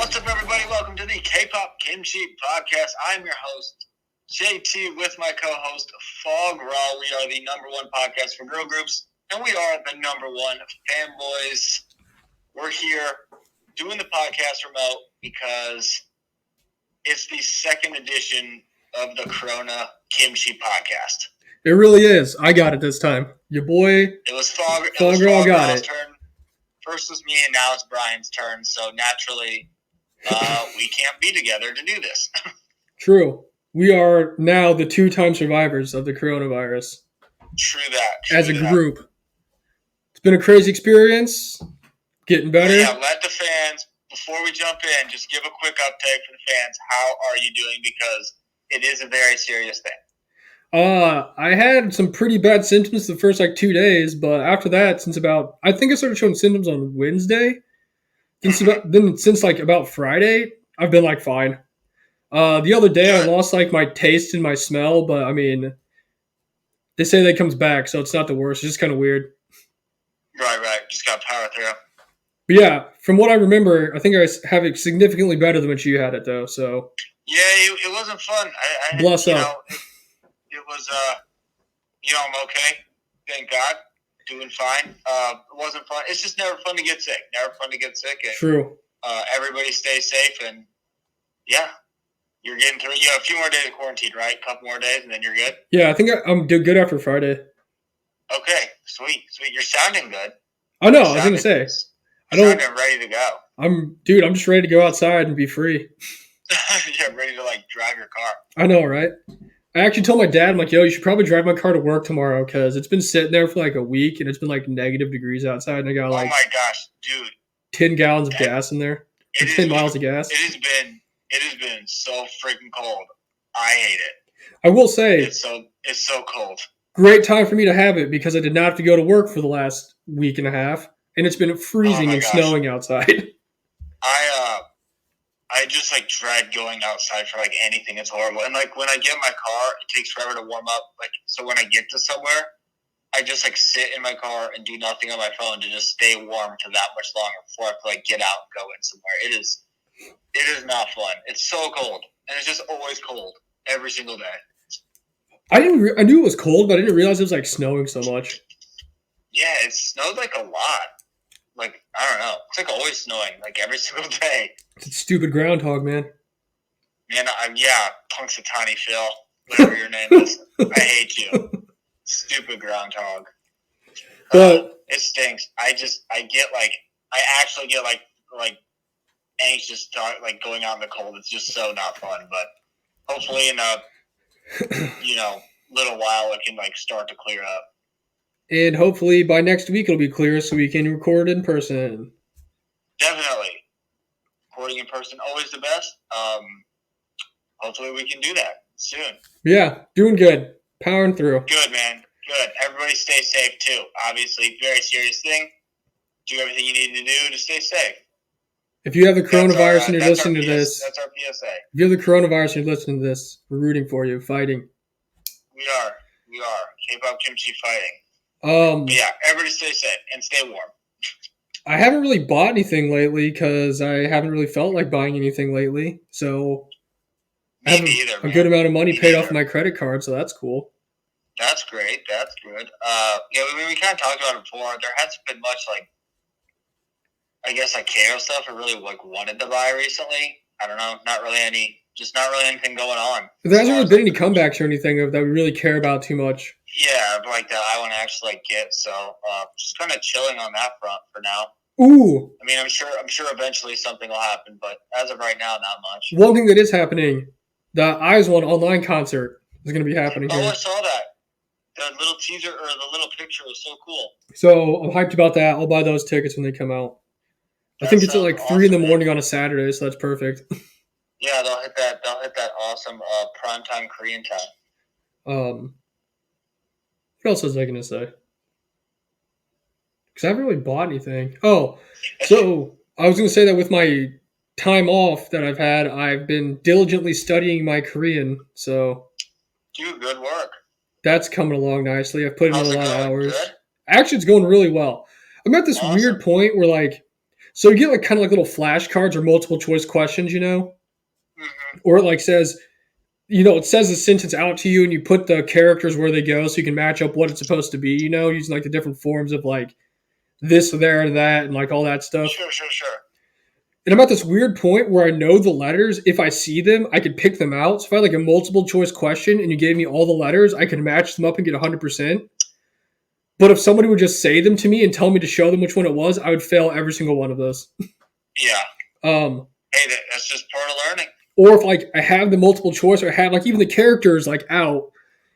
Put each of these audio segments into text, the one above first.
What's up, everybody? Welcome to the Kpop Kimchi podcast. I'm your host, JT, with my co-host, Fog Raw. We are the number one podcast for girl groups, and we are the number one fanboys. We're here doing the podcast remote because it's the second edition of the Corona Kimchi podcast. It really is. I got it this time. Your boy, It was Fog Raw got Raw's it. turn. First was me, and now it's Brian's turn. So naturally, we can't be together to do this. True. We are now the two-time survivors of the coronavirus True that. as a group. It's been a crazy experience. Getting better. Yeah, let the fans, before we jump in, just give a quick update for the fans. How are you doing? Because it is a very serious thing. I had some pretty bad symptoms the first 2 days, but after that, I think I started showing symptoms on Wednesday. Since about Friday, I've been fine. The other day I lost my taste and my smell, but I mean, they say that comes back, so it's not the worst. It's just kind of weird. Right. Just got to power through. But yeah, from what I remember, I think I have it significantly better than when you had it, though. So yeah, it wasn't fun. Bless up. It was, I'm okay. Thank God. Doing fine. It wasn't fun. It's just never fun to get sick. And, true. Everybody stay safe, and yeah, you're getting through. You have a few more days of quarantine, right? A couple more days, and then you're good? Yeah, I think I'm good after Friday. Okay, sweet. You're sounding good. I know. I was gonna say. Sounding ready to go. I'm just ready to go outside and be free. Yeah, ready to drive your car. I know, right? I actually told my dad, I'm like, yo, you should probably drive my car to work tomorrow because it's been sitting there for a week and it's been negative degrees outside and I got oh my gosh, dude, 10 gallons of gas in there. 10 miles of gas. It has been so freaking cold. I hate it. I will say it's so cold. Great time for me to have it because I did not have to go to work for the last week and a half and it's been freezing and snowing outside. I just dread going outside for anything. It's horrible. And when I get in my car, it takes forever to warm up. So when I get to somewhere, I just sit in my car and do nothing on my phone to just stay warm to that much longer before I have to get out and go in somewhere. It is not fun. It's so cold, and it's just always cold every single day. I knew it was cold, but I didn't realize it was snowing so much. Yeah, it snowed a lot. I don't know. It's always snowing, every single day. It's a stupid groundhog, man. Man, Punxsutawney Phil, whatever your name is. I hate you. Stupid groundhog. But it stinks. I actually get anxious going out in the cold. It's just so not fun. But hopefully in a little while it can start to clear up. And hopefully by next week it'll be clear so we can record in person. Definitely. Recording in person, always the best. Hopefully we can do that soon. Yeah, doing good. Powering through. Good, man. Good. Everybody stay safe, too. Obviously, very serious thing. Do everything you need to do to stay safe. If you have the coronavirus and you're listening to this... That's our PSA. If you have the coronavirus and you're listening to this, we're rooting for you, fighting. We are. Kpop Kimchi fighting. But yeah, everybody stay safe and stay warm. I haven't really bought anything lately because I haven't really felt like buying anything lately. So I have a good amount of money paid off my credit card, so that's cool. That's great. That's good. We kind of talked about it before. There hasn't been much KO stuff I really wanted to buy recently. I don't know. Not really anything going on. There hasn't really been any comebacks or anything that we really care about too much. Yeah, that I want to actually get. So just kind of chilling on that front for now. Ooh. I mean, I'm sure eventually something will happen, but as of right now, not much. One thing that is happening, the Eyes One online concert is going to be happening here. Oh, I saw that. The little teaser or the little picture was so cool. So I'm hyped about that. I'll buy those tickets when they come out. I think it's at 3 in the morning on a Saturday, so that's perfect. Yeah, they'll hit that awesome primetime Korean time. What else was I going to say? Because I haven't really bought anything. Oh, so I was going to say that with my time off that I've had, I've been diligently studying my Korean. So, dude, good work. That's coming along nicely. I've put in a lot of hours. Good? Actually, it's going really well. I'm at this weird point where So you get like kind of like little flashcards or multiple choice questions, you know, Mm-hmm. or it like says, it says the sentence out to you, and you put the characters where they go, so you can match up what it's supposed to be, using like the different forms of like this, there, and that, and like all that stuff. Sure. And I'm at this weird point where I know the letters. If I see them, I could pick them out. So if I had like a multiple choice question and you gave me all the letters, I could match them up and get 100%. But if somebody would just say them to me and tell me to show them which one it was, I would fail every single one of those. Yeah. Um, Hey, that's just part of learning. or if like I have the multiple choice, or I have like even the characters like out,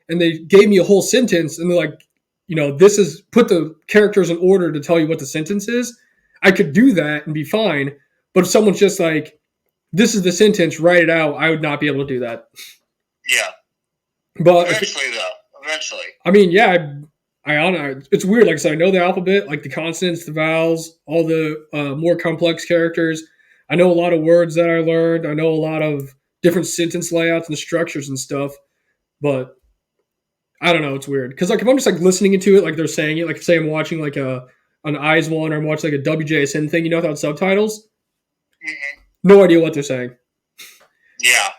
and they gave me a whole sentence, and they're like, this is put the characters in order to tell you what the sentence is. I could do that and be fine. But if someone's just like, this is the sentence, write it out, I would not be able to do that. Yeah. But Eventually. I mean, yeah, it's weird. Like I said, I know the alphabet, like the consonants, the vowels, all the more complex characters. I know a lot of words that I learned. I know a lot of different sentence layouts and structures and stuff. But I don't know. It's weird because like if I'm just like listening into it, like they're saying it, like say I'm watching like an eyes one, or I'm watching like a WJSN thing, without subtitles. Mm-hmm. No idea what they're saying. Yeah.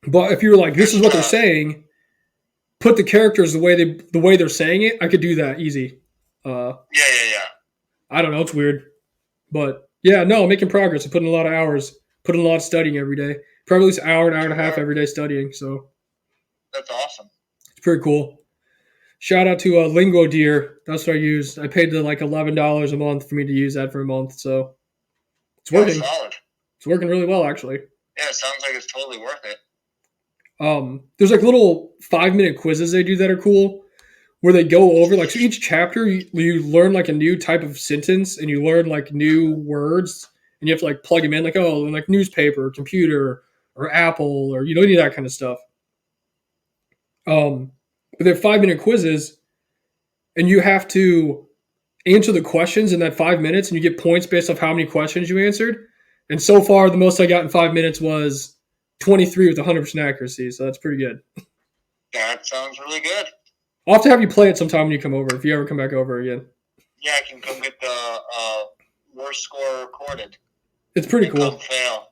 But if you're like, this is what they're saying, put the characters the way they're saying it, I could do that easy. Yeah. I don't know. It's weird. But yeah, no, making progress. I'm putting a lot of hours, putting a lot of studying every day. Probably at least an hour and a half every day studying. So that's awesome. It's pretty cool. Shout out to Lingo Deer. That's what I use. I paid the like $11 a month for me to use that for a month. So it's working. Solid. It's working really well, actually. Yeah, it sounds like it's totally worth it. There's like little 5-minute quizzes they do that are cool, where they go over like, so each chapter you learn like a new type of sentence, and you learn like new words, and you have to like plug them in, like, oh, like newspaper, computer, or Apple, or any of that kind of stuff. But they're 5-minute quizzes, and you have to answer the questions in that 5 minutes, and you get points based off how many questions you answered. And so far, the most I got in 5 minutes was 23 with 100% accuracy, so that's pretty good. That sounds really good. I'll have to have you play it sometime when you come over, if you ever come back over again. Yeah, I can come get the worst score recorded. It's pretty cool. Fail.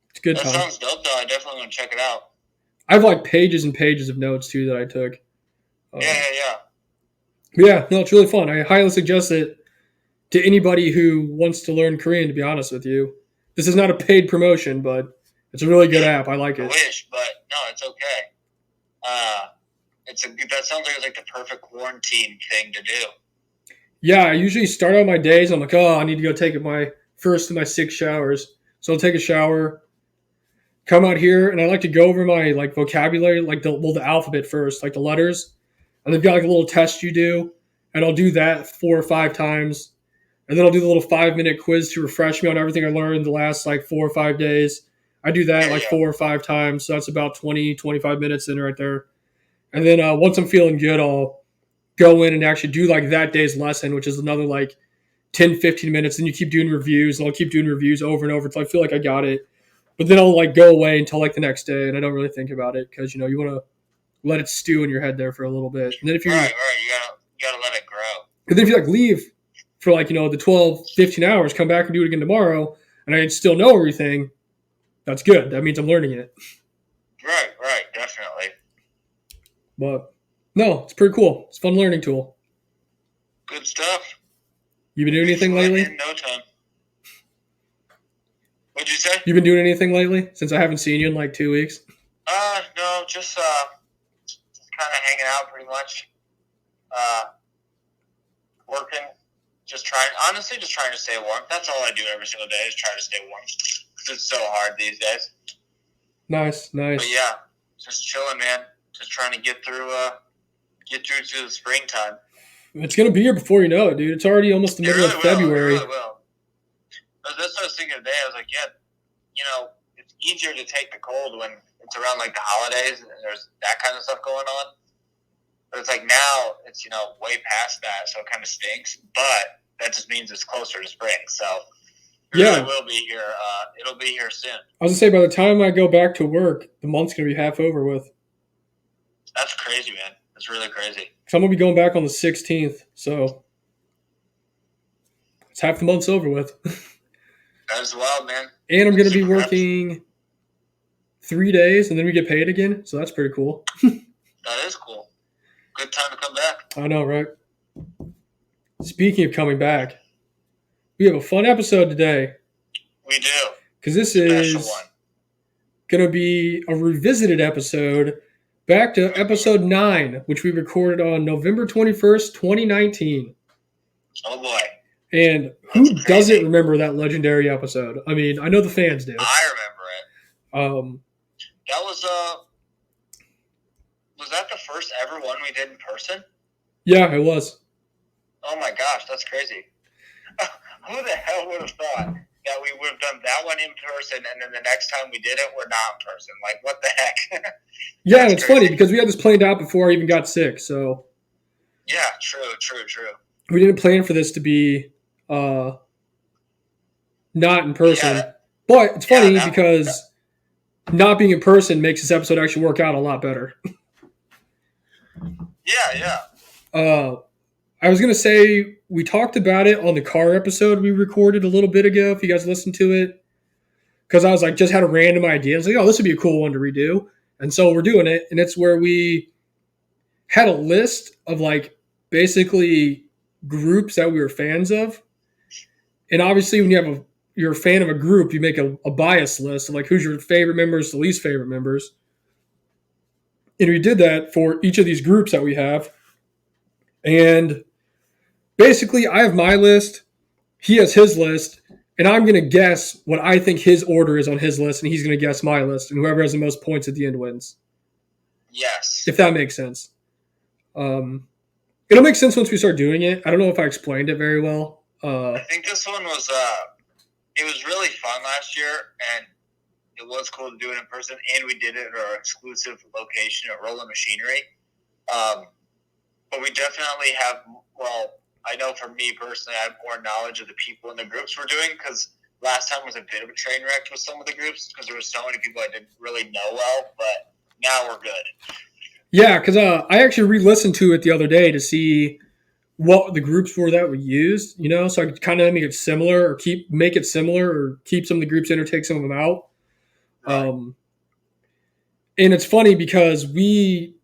It's good. That sounds dope, though. I definitely want to check it out. I have like pages and pages of notes too that I took. Yeah, no, it's really fun. I highly suggest it to anybody who wants to learn Korean, to be honest with you. This is not a paid promotion, but it's a really good app. I like it. I wish, but no, it's okay. That sounds like it's like the perfect quarantine thing to do. Yeah, I usually start out my days. I'm like, I need to go take my first of my 6 showers. So I'll take a shower, come out here, and I like to go over my like vocabulary, like the alphabet first, like the letters. And they've got like a little test you do, and I'll do that 4 or 5 times. And then I'll do the little 5-minute quiz to refresh me on everything I learned the last like 4 or 5 days. I do that 4 or 5 times. So that's about 20, 25 minutes in right there. And then once I'm feeling good, I'll go in and actually do like that day's lesson, which is another like 10, 15 minutes. Then you keep doing reviews, and I'll keep doing reviews over and over until I feel like I got it. But then I'll like go away until like the next day, and I don't really think about it because you want to let it stew in your head there for a little bit. And then if you right, you gotta let it grow. And then if you like leave for like the 12, 15 hours, come back and do it again tomorrow, and I still know everything, that's good. That means I'm learning it. Right, definitely. But no, it's pretty cool. It's a fun learning tool. Good stuff. You been doing anything lately? In no time. What'd you say? You been doing anything lately since I haven't seen you in like 2 weeks? No, just kind of hanging out pretty much. Working, just trying to stay warm. That's all I do every single day is try to stay warm. Because it's so hard these days. Nice. But yeah, just chilling, man. Just trying to get through to the springtime. It's gonna be here before you know it, dude. It's already almost the middle of February. It really will. That's what I was thinking today. I was like, yeah, it's easier to take the cold when it's around like the holidays and there's that kind of stuff going on. But it's like now it's way past that, so it kind of stinks. But that just means it's closer to spring, so it really will be here. It'll be here soon. I was gonna say by the time I go back to work, the month's gonna be half over with. That's crazy, man. That's really crazy. So I'm gonna be going back on the 16th, so it's half the month's over with. That is wild, man. And I'm going to be Super happy. working 3 days, and then we get paid again. So that's pretty cool. That is cool. Good time to come back. I know, right? Speaking of coming back, we have a fun episode today. We do. Because this Special is one. going to be a revisited episode back to episode 9, which we recorded on November 21st, 2019. Oh, boy. And who doesn't remember that legendary episode? I mean, I know the fans do. I remember it. Um, That was that the first ever one we did in person? Yeah, it was. Oh my gosh, that's crazy. Who the hell would have thought that we would have done that one in person and then the next time we did it, we're not in person? Like, what the heck? Yeah, and it's funny because we had this planned out before I even got sick, so. Yeah, true. We didn't plan for this to be not in person. Yeah, but it's funny because not being in person makes this episode actually work out a lot better. Yeah. I was going to say we talked about it on the car episode we recorded a little bit ago, if you guys listened to it. Because I was like, just had a random idea. I was like, oh, this would be a cool one to redo. And so we're doing it. And it's where we had a list of like basically groups that we were fans of. And obviously when you're a fan of a group, you make a bias list of like who's your favorite members, the least favorite members. And we did that for each of these groups that we have. And basically I have my list, he has his list, and I'm going to guess what I think his order is on his list, and he's going to guess my list, and whoever has the most points at the end wins. Yes. If that makes sense. It'll make sense once we start doing it. I don't know if I explained it very well. I think this one was it was really fun last year, and it was cool to do it in person, and we did it at our exclusive location at Roland Machinery. But we definitely have, well, I know for me personally, I have more knowledge of the people in the groups we're doing, because last time was a bit of a train wreck with some of the groups because there were so many people I didn't really know well, but now we're good. Yeah, because I actually re-listened to it the other day to see what the groups were that were used, so I could kind of make it similar or make it similar or keep some of the groups in or take some of them out. Right. And it's funny because we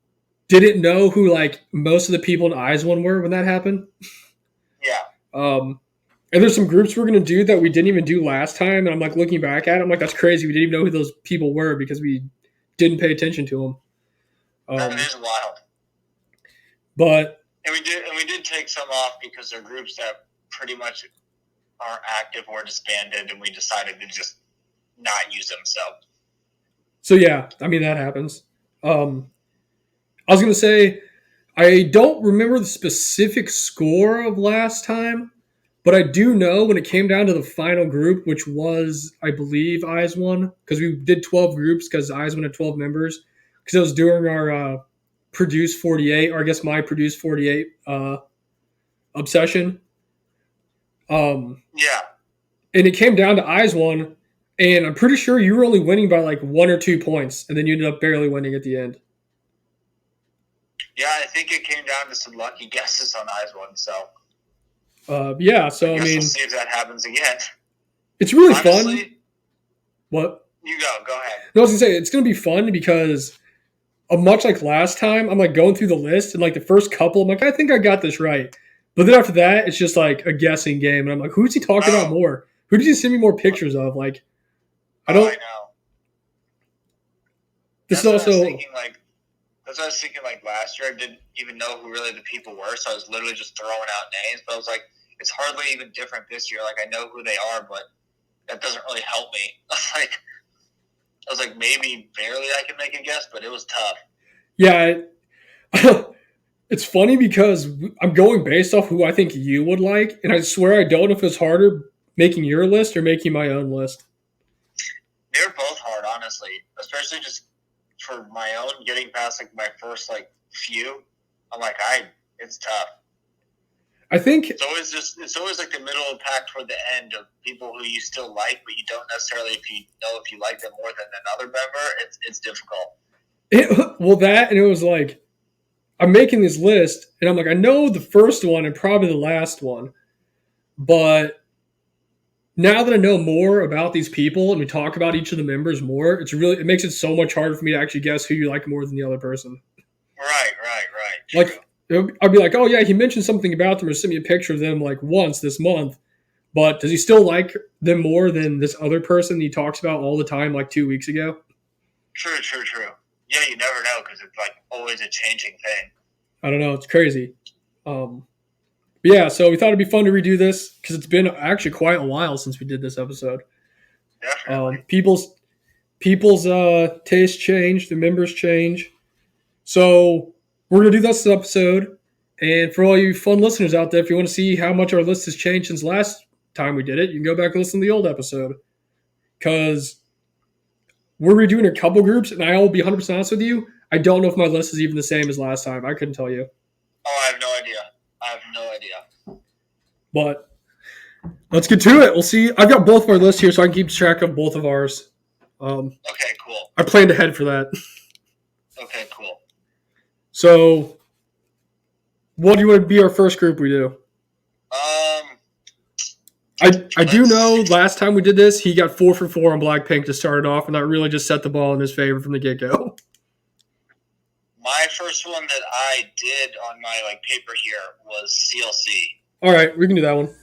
didn't know who like most of the people in Eyes One were when that happened. Yeah. And there's some groups we're going to do that we didn't even do last time. And I'm like looking back at it, I'm like, that's crazy. We didn't even know who those people were because we didn't pay attention to them. That is wild. But and we did take some off because they're groups that pretty much aren't active or disbanded, and we decided to just not use them. So yeah, I mean that happens. I was going to say I don't remember the specific score of last time, but I do know when it came down to the final group, which was, I believe, Eyes One, because we did 12 groups because Eyes One had 12 members, because it was during our Produce 48, or I guess my Produce 48 obsession. Yeah. And it came down to Eyes One, and I'm pretty sure you were only winning by like 1 or 2 points, and then you ended up barely winning at the end. Yeah, I think it came down to some lucky guesses on Eyes One, so. Yeah, so I mean, we'll see if that happens again. It's really fun. What? You go ahead. No, I was gonna say it's gonna be fun because, much like last time, I'm like going through the list and like the first couple, I'm like, I think I got this right, but then after that, it's just like a guessing game, and I'm like, who's he talking about more? Who did he send me more pictures of? Like, I don't. I know. This is also. That's what I was thinking. Like last year, I didn't even know who really the people were, so I was literally just throwing out names. But I was like, it's hardly even different this year. Like I know who they are, but that doesn't really help me. I was like, maybe barely I can make a guess, but it was tough. Yeah, it's funny because I'm going based off who I think you would like, and I swear I don't know if it's harder making your list or making my own list. They're both hard, honestly, especially just for my own, getting past like my first like few. I'm like, it's tough. I think it's always like the middle of the pack toward the end of people who you still like, but you don't necessarily if you like them more than another member. It's difficult. And it was like I'm making this list, and I'm like, I know the first one and probably the last one, but now that I know more about these people and we talk about each of the members more, it makes it so much harder for me to actually guess who you like more than the other person. Right. Like, I'd be like, oh yeah, he mentioned something about them or sent me a picture of them like once this month, but does he still like them more than this other person he talks about all the time like 2 weeks ago? True. Yeah, you never know because it's like always a changing thing. I don't know. It's crazy. Yeah, so we thought it'd be fun to redo this because it's been actually quite a while since we did this episode. Definitely. People's tastes change, the members change. So we're gonna do this episode, and for all you fun listeners out there, if you want to see how much our list has changed since last time we did it, you can go back and listen to the old episode. Because we're redoing a couple groups, and I will be 100% honest with you, I don't know if my list is even the same as last time. I couldn't tell you. Oh, I have no idea. But let's get to it. We'll see. I've got both of our lists here, so I can keep track of both of ours. Okay, cool. I planned ahead for that. Okay, cool. So, what do you want to be our first group we do? I do know last time we did this, he got 4 for 4 on Blackpink to start it off, and that really just set the ball in his favor from the get-go. My first one that I did on my paper here was CLC. All right, we can do that one.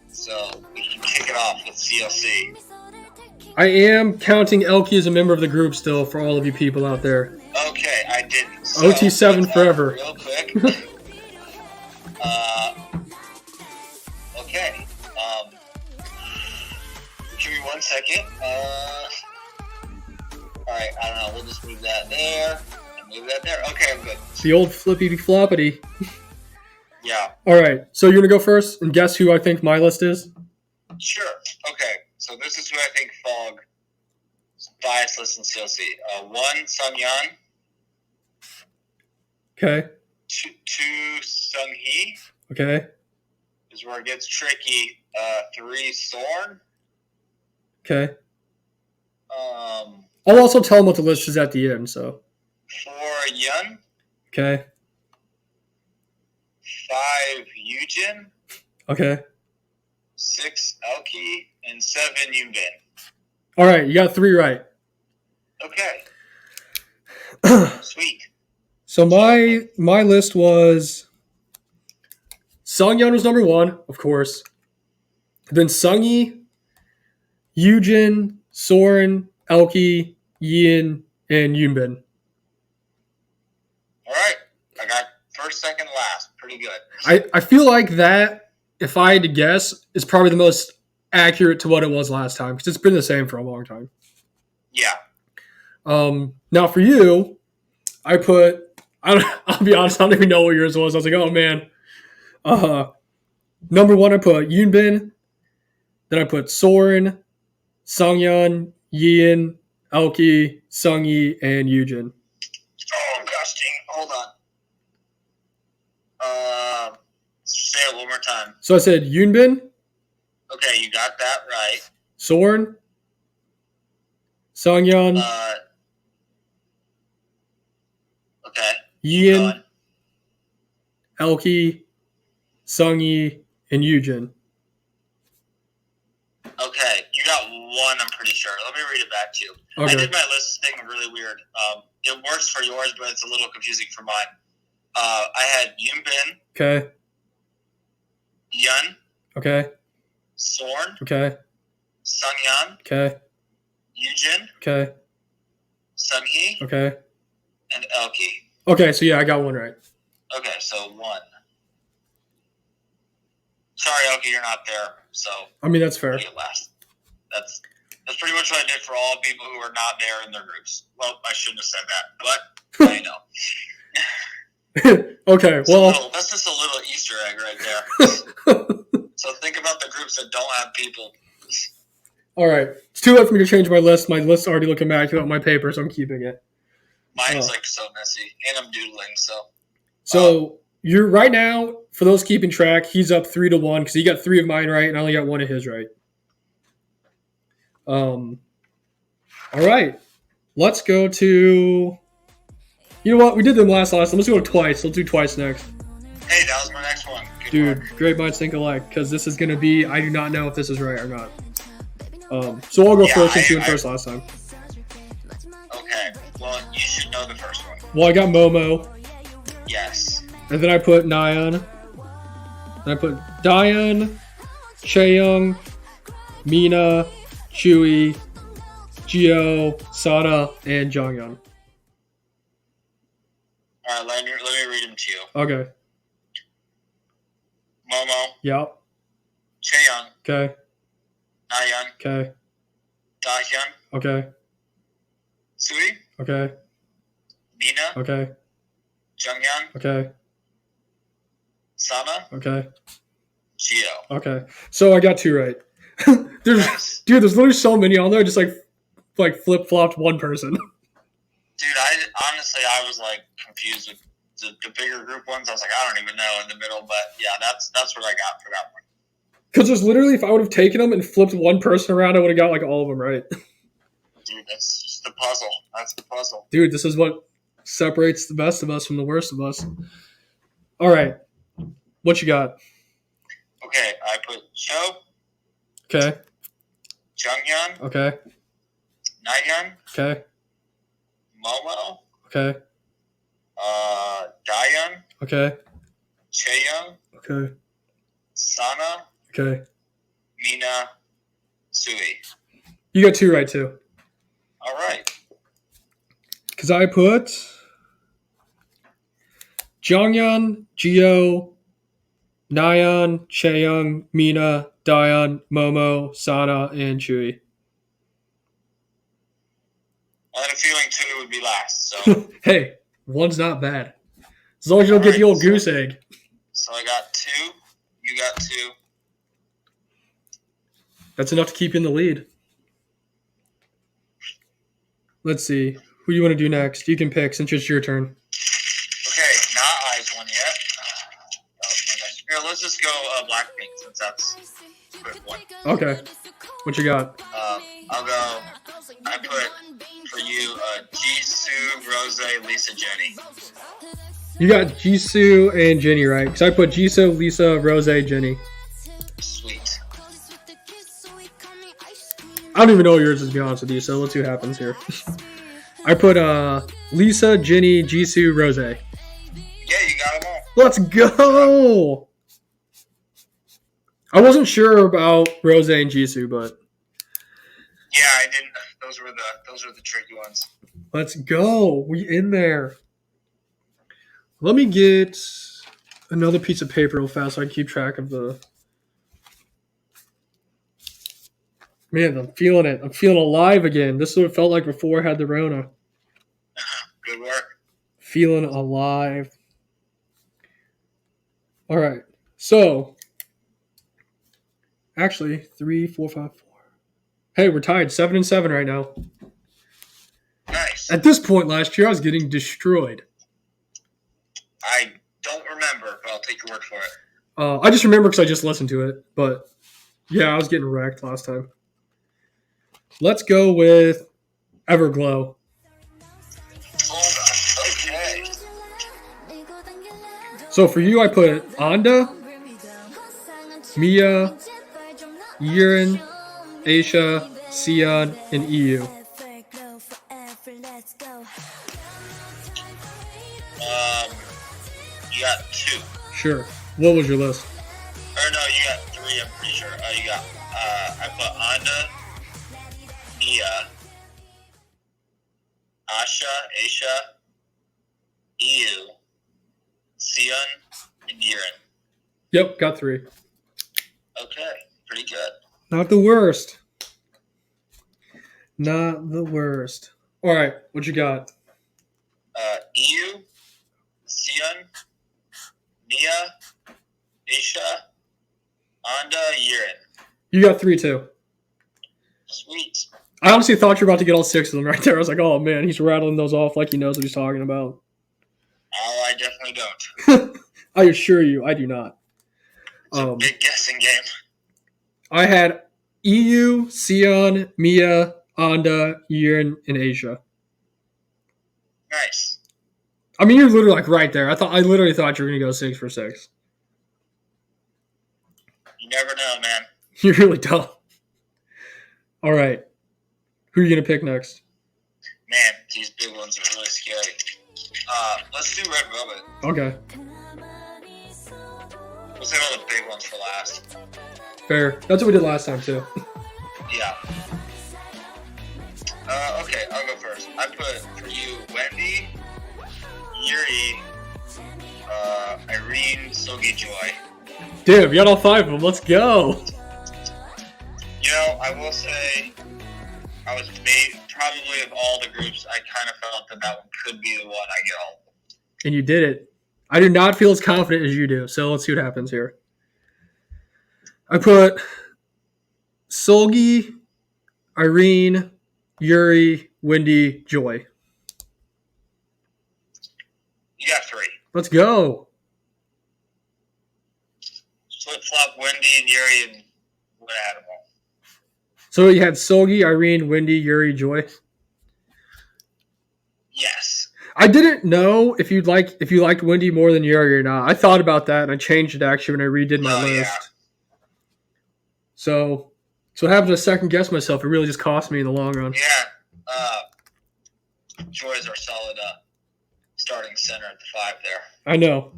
So we can kick it off with CLC. I am counting Elkie as a member of the group still for all of you people out there. Okay, I didn't. So OT7 forever. Real quick. Okay. Give me 1 second. Alright, I don't know. We'll just move that there. And move that there. Okay, I'm good. The old flippity floppity. Yeah. Alright, so you're going to go first and guess who I think my list is? Sure. Okay, so this is who I think Fog's bias list in CLC. 1, Sungyeon. Okay. 2, Sunghee. Okay. Is where it gets tricky. 3, Sorn. Okay. I'll also tell him what the list is at the end, so. 4, Yun. Okay. 5, Yujin. Okay. 6, Elkie. And 7, Yoonbin. All right, you got 3 right. Okay. Sweet. So my list was Sungyeon was number 1, of course. Then Sunghee, Yujin, Soren, Elkie, Yin, and Yoonbin. All right. I got first, second, last. Pretty good. I feel like that, if I had to guess, is probably the most accurate to what it was last time because it's been the same for a long time. Yeah. Now for you, I'll be honest, I don't even know what yours was. I was like, oh man. Number 1, I put Yoonbin. Then I put Soren, Sungyeon, Yin, Elkie, Sunghee, and Yujin. Oh gosh, dang. Hold on. Say it one more time. So I said Yoonbin. Okay, you got that right. Soren, Sungyeon, okay. Yin, Elkie, Sunghee, and Yujin. Okay, you got 1, I'm pretty sure. Let me read it back to you. Okay. I did my list thing really weird. It works for yours, but it's a little confusing for mine. I had Yoonbin, Okay. Yun, Okay. Sorn, Okay. Sungyeon, Okay. Yujin, Okay. Sunghee, Okay. and Elkie. Okay, so yeah, I got 1 right. Okay, so 1. Sorry, Elkie, you're not there. So I mean, that's fair. you get last. That's pretty much what I did for all people who are not there in their groups. Well, I shouldn't have said that, but I know. Okay, well. That's just a little Easter egg right there. So think about the groups that don't have people. All right. It's too late for me to change my list. My list's already looking immaculate on my paper, so I'm keeping it. Mine's so messy, and I'm doodling, so. So you're right now, for those keeping track, he's up 3-1 because he got 3 of mine right, and I only got 1 of his right. All right. Let's go to. You know what? We did them last. Let's go twice. Let's do twice next. Hey, that was my next one. Good Dude, work. great minds think alike because this is going to be. I do not know if this is right or not. So I'll go first since you went first last time. Okay. Well, you should know the first one. Well, I got Momo. Yes. And then I put Nayeon. Then I put Daeyeon, Chaeyoung, Mina, Chewy, Jio, Sana, and Jonghyun. All right, let me read them to you. Okay. Momo. Yep. Chaeyoung. Okay. Nayeon. Okay. Dahyun. Okay. Sui. Okay. Mina. Okay. Jonghyun. Okay. Sana. Okay. Jio. Okay. So I got 2 right. Nice. Dude, there's literally so many on there. I just like flip flopped one person. Dude, I was like confused with the bigger group ones. I was like, I don't even know in the middle, but yeah, that's what I got for that one. Because there's literally, if I would have taken them and flipped one person around, I would have got like all of them right. Dude, that's just the puzzle. That's the puzzle. Dude, this is what separates the best of us from the worst of us. All right. What you got? Okay, I put Cho, Okay. Jonghyun, Okay. Nayeon, Okay. Momo, Okay. Daeyeon, Okay. Chaeyoung, Okay. Sana, Okay. Mina, Sui. You got 2 right too. All right. Because I put Jonghyun, Jio, Nayeon, Chaeyoung, Mina, Daeyeon, Momo, Sana, and Chewy. I had a feeling 2 would be last, so Hey, one's not bad. As long as you don't get the old goose egg. so I got 2. You got 2. That's enough to keep you in the lead. Let's see. Who do you want to do next? You can pick since it's your turn. Okay, not Eyes one yet. That was my next. Here, let's just go Blackpink since that's a quick one. Okay. What you got? I'll go. I put for you Jisoo, Rose, Lisa, Jenny. You got Jisoo and Jenny, right? Because I put Jisoo, Lisa, Rose, Jenny. Sweet. I don't even know yours is, to be honest with you, so let's see what happens here. I put Lisa, Jenny, Jisoo, Rose. Yeah, you got them all. Let's go! I wasn't sure about Rose and Jisoo, but Yeah, I didn't. Those were the tricky ones. let's go. We in there. Let me get another piece of paper real fast so I can keep track of the... Man, I'm feeling it. I'm feeling alive again. This is what it felt like before I had the Rona. Good work. Feeling alive. All right. So, actually, 3, 4, 5, 4. Hey, we're tied 7-7 right now. Nice. At this point last year, I was getting destroyed. I don't remember, but I'll take your word for it. I just remember because I just listened to it. But, yeah, I was getting wrecked last time. Let's go with Everglow. Hold on. Okay. So for you, I put Anda, Mia, Yirin, Aisha, Sion, and EU. You got 2. Sure. What was your list? Or no, you got 3. I'm pretty sure. You got. I put Anda, Mia, Aisha, EU, Sion, and Yirin. Yep, got 3. Okay, pretty good. Not the worst. Not the worst. All right, what you got? EU, Sion, Mia, Aisha, Anda, Yirin. You got 3 too. Sweet. I honestly thought you were about to get all 6 of them right there. I was like, oh man, he's rattling those off like he knows what he's talking about. Oh, I definitely don't. I assure you, I do not. It's a big guessing game. I had EU, Sion, Mia, Anda, Yirin, and Asia. Nice. I mean, you're literally like right there. I literally thought you were gonna go 6 for 6. You never know, man. You really don't. All right. Who are you going to pick next? Man, these big ones are really scary. Let's do Red Velvet. Okay. We'll save all the big ones for last. Fair. That's what we did last time, too. Yeah. Okay, I'll go first. I put for you Wendy, Yuri, Irene, Sogi Joy. Damn, you got all 5 of them. Let's go. You know, I will say, I was made probably of all the groups. I kind of felt that one could be the one I get all. And you did it. I do not feel as confident as you do, so let's see what happens here. I put Solgi, Irene, Yuri, Wendy, Joy. You got 3. Let's go. Flip-flop Wendy and Yuri and would have had them all. So you had Solgi, Irene, Wendy, Yuri, Joy. Yes. I didn't know if you liked Wendy more than Yuri or not. I thought about that and I changed it actually when I redid my list. Yeah. So having to second guess myself, it really just cost me in the long run. Yeah. Joy's our solid starting center at the 5 there. I know.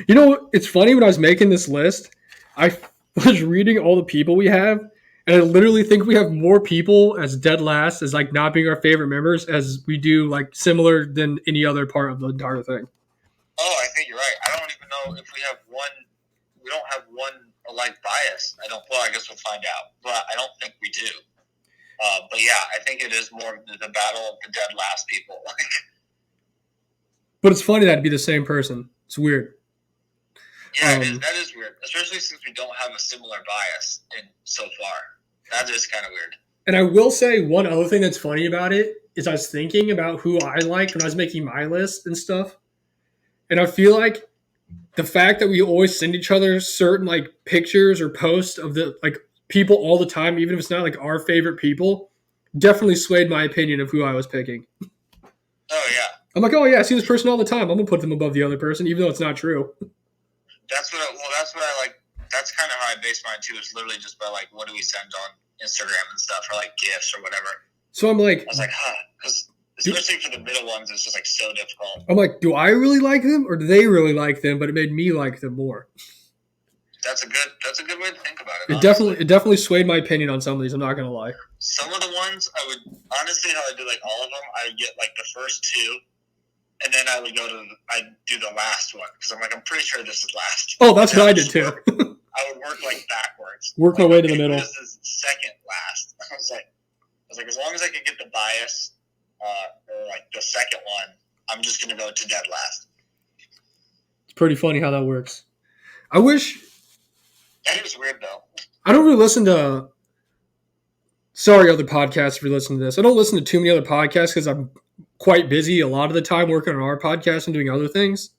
You know, it's funny when I was making this list, I was reading all the people we have, and I literally think we have more people as dead last, as like not being our favorite members, as we do like similar than any other part of the entire thing. Oh, I think you're right. I don't even know if we have one. We don't have one alike bias. I guess we'll find out. But I don't think we do. But yeah, I think it is more the battle of the dead last people. But it's funny that it'd be the same person. It's weird. Yeah, that is weird. Especially since we don't have a similar bias so far. That is kind of weird. And I will say one other thing that's funny about it is I was thinking about who I liked when I was making my list and stuff. And I feel like the fact that we always send each other certain like pictures or posts of the like people all the time, even if it's not like our favorite people, definitely swayed my opinion of who I was picking. Oh yeah. I'm like, oh yeah, I see this person all the time. I'm gonna put them above the other person, even though it's not true. That's what I like. That's kind of how I base mine too. It's literally just by like, what do we send on Instagram and stuff, or like gifts or whatever. So I'm like, I was like, because especially for the middle ones, it's just like so difficult. I'm like, do I really like them, or do they really like them? But it made me like them more. That's a good way to think about it. It definitely swayed my opinion on some of these. I'm not gonna lie. Some of the ones I would honestly, how I do like all of them, I get like the first 2, and then I would I'd do the last one because I'm like, I'm pretty sure this is last. Oh, that's what I did too. I would work like backwards. Work my way to the middle. This is second last. I was like, as long as I can get the bias, or like the second one, I'm just gonna go to dead last. It's pretty funny how that works. I wish. That is weird though. I don't really listen to. Sorry, other podcasts, if you're listening to this. I don't listen to too many other podcasts because I'm quite busy a lot of the time working on our podcast and doing other things.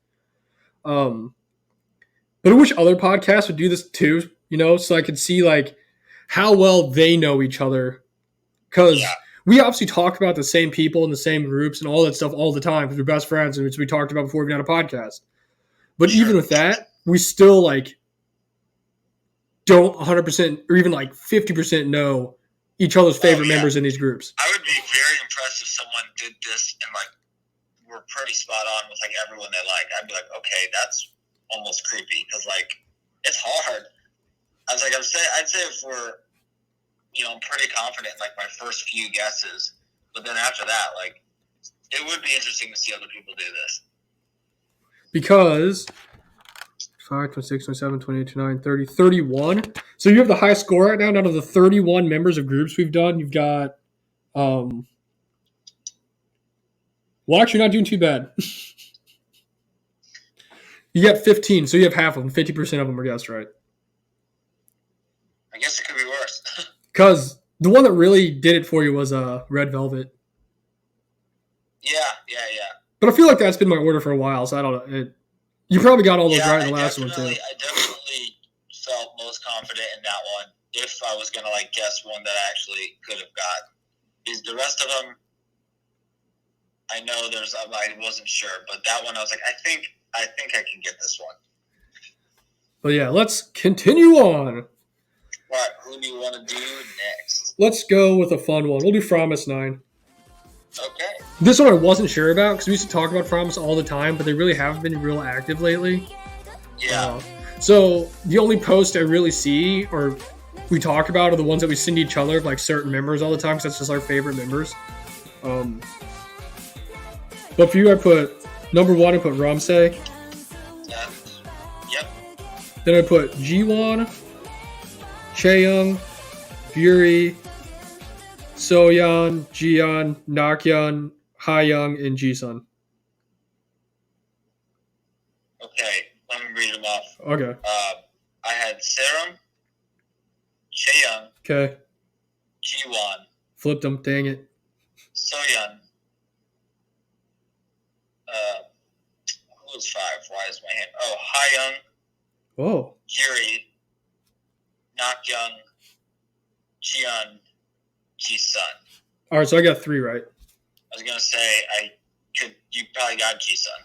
But I wish other podcasts would do this too, you know, so I could see like how well they know each other. Because we obviously talk about the same people in the same groups and all that stuff all the time because we're best friends, and which we talked about before we got a podcast. But even with that, we still like don't 100% or even like 50% know each other's favorite members in these groups. I would be very impressed if someone did this and like we're pretty spot on with like everyone they like. I'd be like, okay, that's almost creepy because like it's hard. I was like, I'd say if we're, I'm pretty confident in like my first few guesses, but then after that, like it would be interesting to see other people do this. Because 5, 26, 27, 28, 29, 30, 31. So you have the high score right now out of the 31 members of groups we've done. You've got, well, actually not doing too bad. You got 15, so you have half of them. 50% of them are guessed right. I guess it could be worse. Because the one that really did it for you was Red Velvet. Yeah. But I feel like that's been my order for a while, so I don't know. You probably got all those right in the last one, too. I definitely felt most confident in that one if I was going to like guess one that I actually could have got. Because the rest of them, I know I wasn't sure, but that one I was like, I think I can get this one. But yeah, let's continue on. All right, who do you want to do next? let's go with a fun one. We'll do Promise 9. Okay. This one I wasn't sure about because we used to talk about Promise all the time, but they really haven't been real active lately. Yeah. So the only posts I really see or we talk about are the ones that we send each other of like certain members all the time because that's just our favorite members. But for you, I put number 1. I put Ramsey. Yep. Then I put Jiwon, Chaeyoung, Yuri, Soyeon, Jiyeon, Nakyeon, Hayoung, and Jisun. Okay, let me read them off. Okay. I had Serum, Chaeyoung, Okay. Jiwon, Flipped them. Dang it. Soyeon. Who was 5? Why is my hand? Oh, Hayoung, Whoa. Yuri, Nakyeon, Jiyeon, Jisun. All right, so I got 3 right. I was gonna say you probably got Jisun.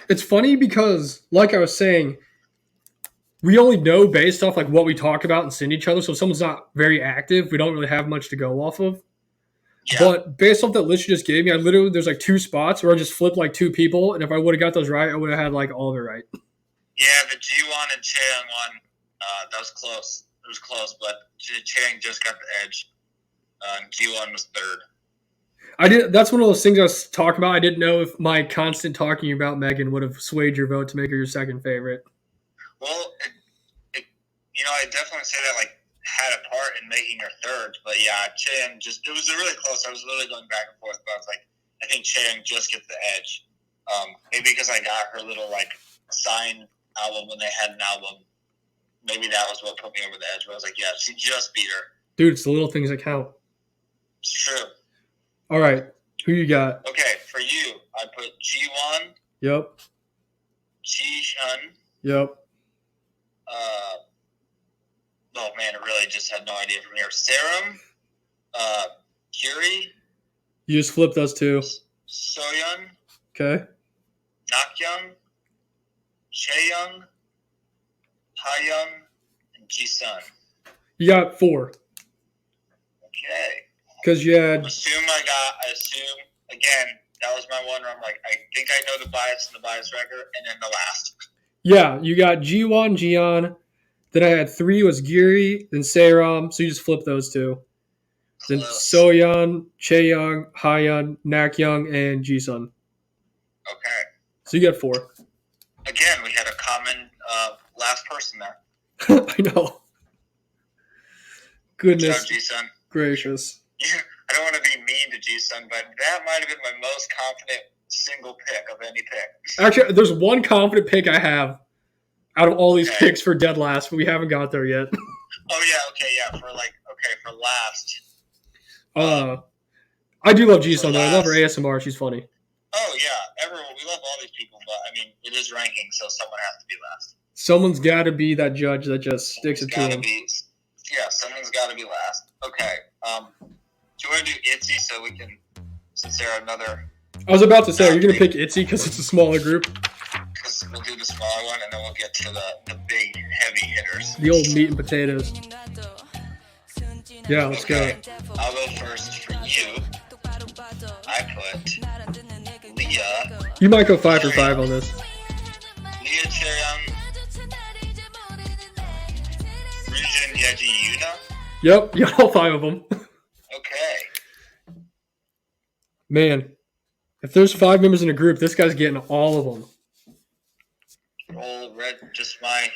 It's funny because, like I was saying, we only know based off like what we talk about and send each other. So if someone's not very active, we don't really have much to go off of. Yeah. But based off that list you just gave me, there's like 2 spots where I just flipped like 2 people, and if I would have got those right, I would have had like all of it right. Yeah, the Jiwon and Chaeyoung one, that was close. It was close, but Chaeyoung just got the edge. Jiwon was 3rd. That's one of those things I was talking about. I didn't know if my constant talking about Megan would have swayed your vote to make her your 2nd favorite. Well, I definitely say that like had a part in making her 3rd, but yeah, Chaeyoung it was really close. I was really going back and forth, but I was like, I think Chaeyoung just gets the edge. Maybe because I got her little like sign album when they had an album. Maybe that was what put me over the edge. But I was like, yeah, she just beat her. Dude, it's the little things that count. It's true. All right, who you got? Okay, for you, I put Jiwon. Yep. Jisun. Yep. Oh man, I really just had no idea from here. Serum, Yuri. You just flip those 2. Soyeon. Okay. Nakyeon, Chaeyoung, Hayoung, and Jisun. You got 4. Okay. Because you had. I assume, again, that was my one where I'm like, I think I know the bias and the bias record, and then the last. Yeah, you got Jiwon, Jiyeon. Then I had 3 was Giri, then Seram. So you just flip those 2. Then Soyeon, Chaeyoung, Hayoung, Nakyeon, and Jisun. Okay. So you got 4. Again, we had a common last person there. I know. Goodness Jisun. gracious. Yeah, I don't want to be mean to Jisun, but that might have been my most confident single pick of any pick. Actually, there's one confident pick I have out of all these picks for dead last, but we haven't got there yet. Oh, yeah, okay, yeah, for last. I do love Jisun, though. I love her ASMR. She's funny. Oh, yeah, everyone. We love all these people, but, I mean, it is ranking, so someone has to be last. Someone's got to be that judge that just sticks it to him. Someone's got to be last. Okay. Do you want to do ITZY so we can, since there are another... I was about to say, are you going to pick ITZY because it's a smaller group? Because we'll do the smaller one, and then we'll get to the big, heavy hitters. The old meat and potatoes. Yeah, let's go. I'll go first for you. I put Leah. You might go 5 for 5 on this. Leah Chaeyoung. Ryujin Yeji Yuna. Yep, you got all 5 of them. Okay. Man, if there's 5 members in a group, this guy's getting all of them. Roll just my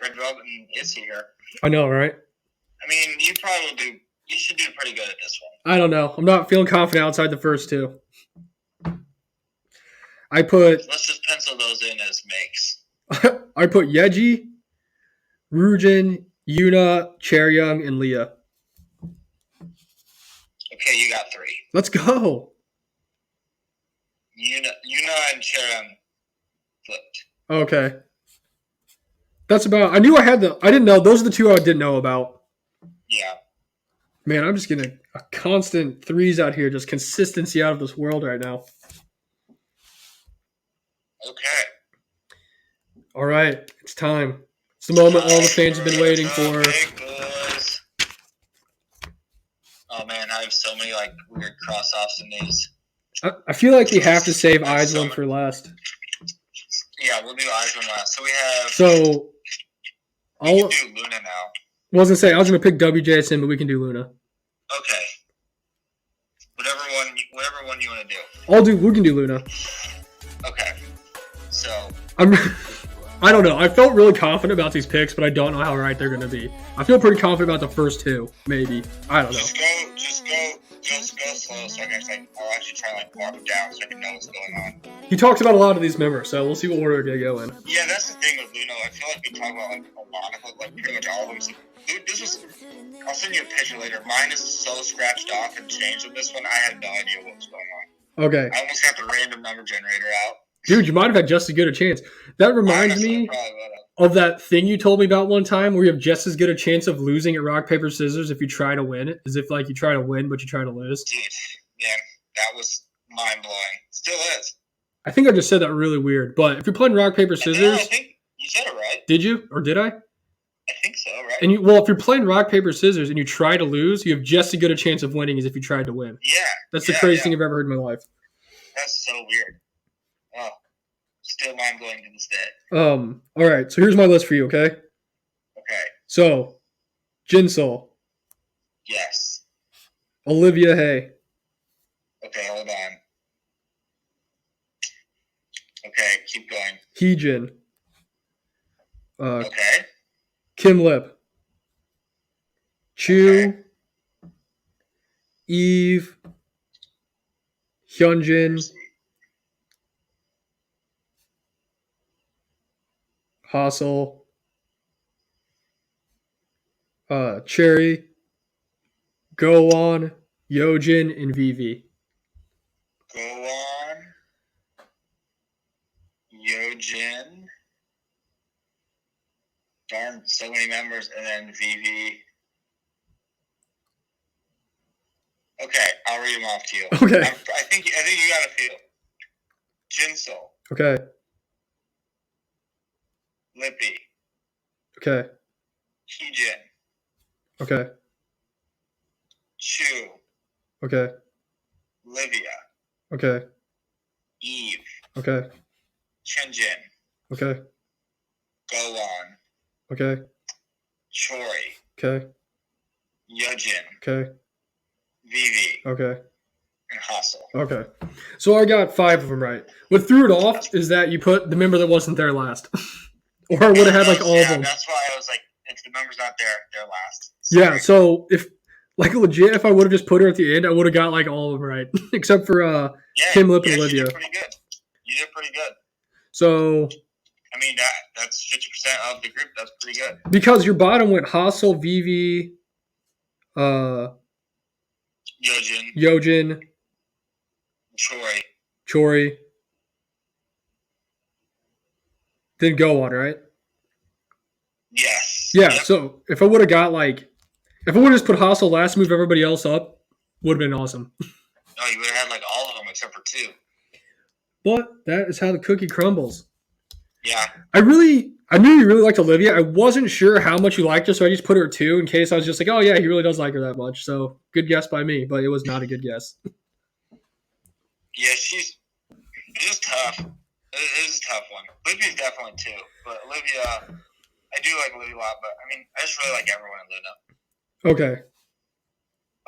red velvet and ITZY here. I know, right? I mean, you should do pretty good at this one. I don't know. I'm not feeling confident outside the first 2. Let's just pencil those in as makes. I put Yeji, Ryujin, Yuna, Chaeyoung, and Leah. Okay, you got 3. Let's go. Yuna and Chaeyoung flipped. Okay. That's about... I didn't know. Those are the 2 I didn't know about. Yeah. Man, I'm just getting a constant 3s out here. Just consistency out of this world right now. Okay. All right. It's time. It's the moment all the fans have been waiting for. Oh man, I have so many like weird cross offs in these. I feel like we have to save Eisland for last. Yeah, we'll do Eisland last. So we have. So we can do Luna now. I was gonna say I was gonna pick WJSN, but we can do Luna. Okay. Whatever one you want to do. We can do Luna. Okay. So I don't know. I felt really confident about these picks, but I don't know how right they're gonna be. I feel pretty confident about the first two, maybe. I don't know. Just go slow so I can I'll actually try to like walk them down so I can know what's going on. He talks about a lot of these members, so we'll see what order they go in. Yeah, that's the thing with Luno. I feel like we talk about like a lot of like pretty much all of them. So, dude, this was. I'll send you a picture later. Mine is so scratched off and changed with this one. I had no idea what was going on. Okay. I almost got the random number generator out. Dude, you might have had just as good a chance. That reminds me of that thing you told me about one time where you have just as good a chance of losing at rock, paper, scissors if you try to win it, as if like you try to win but you try to lose. Dude, man, that was mind-blowing. Still is. I think I just said that really weird, but if you're playing rock, paper, scissors... I think you said it right. Did you? Or did I? I think so, right? And if you're playing rock, paper, scissors and you try to lose, you have just as good a chance of winning as if you tried to win. Yeah. That's the craziest thing I've ever heard in my life. That's so weird. Oh, still mind-blowing to this day. All right, so here's my list for you, okay? Okay. So, Jinsol. Yes. Olivia Hay. Okay, hold on. Okay, keep going. Heejin. Okay. Kim Lip. Chu. Okay. Eve. Hyunjin. Hassel. Cherry. Go-On. Yojin, and Vivi. Go-On. Yojin. Darn, so many members, and then Vivi. Okay, I'll read them off to you. Okay. I think you got a feel. Jinsol. Okay. Lippy. Okay. Heejin. Okay. Chu. Okay. Livia. Okay. Eve. Okay. Chenjin. Okay. Go-On. Okay. Chori. Okay. Yojin. Okay. Vivi. Okay. And Hassel. Okay. So I got 5 of them right. What threw it off is that you put the member that wasn't there last. Or I would have had like all of them. That's why I was like, if the member's not there, they're last. Yeah, so if like legit, if I would have just put her at the end, I would have got like all of them right. Except for Kim Lip and Olivia. You did pretty good. So I mean that's 50% of the group, that's pretty good. Because your bottom went Hassel, Vivi, Yojin, Chori. Then Go-On, right? Yes. Yeah, yep. So if I would have got if I would have just put Hassel last, move everybody else up, would have been awesome. No, you would have had like all of them except for 2. But that is how the cookie crumbles. Yeah. I knew you really liked Olivia. I wasn't sure how much you liked her, so I just put her at 2 in case I was just like, oh yeah, he really does like her that much. So good guess by me, but it was not a good guess. Yeah, it's just tough. It is a tough one. Olivia's definitely 2, but Olivia, I do like Olivia a lot, but I mean, I just really like everyone in Luna. Okay.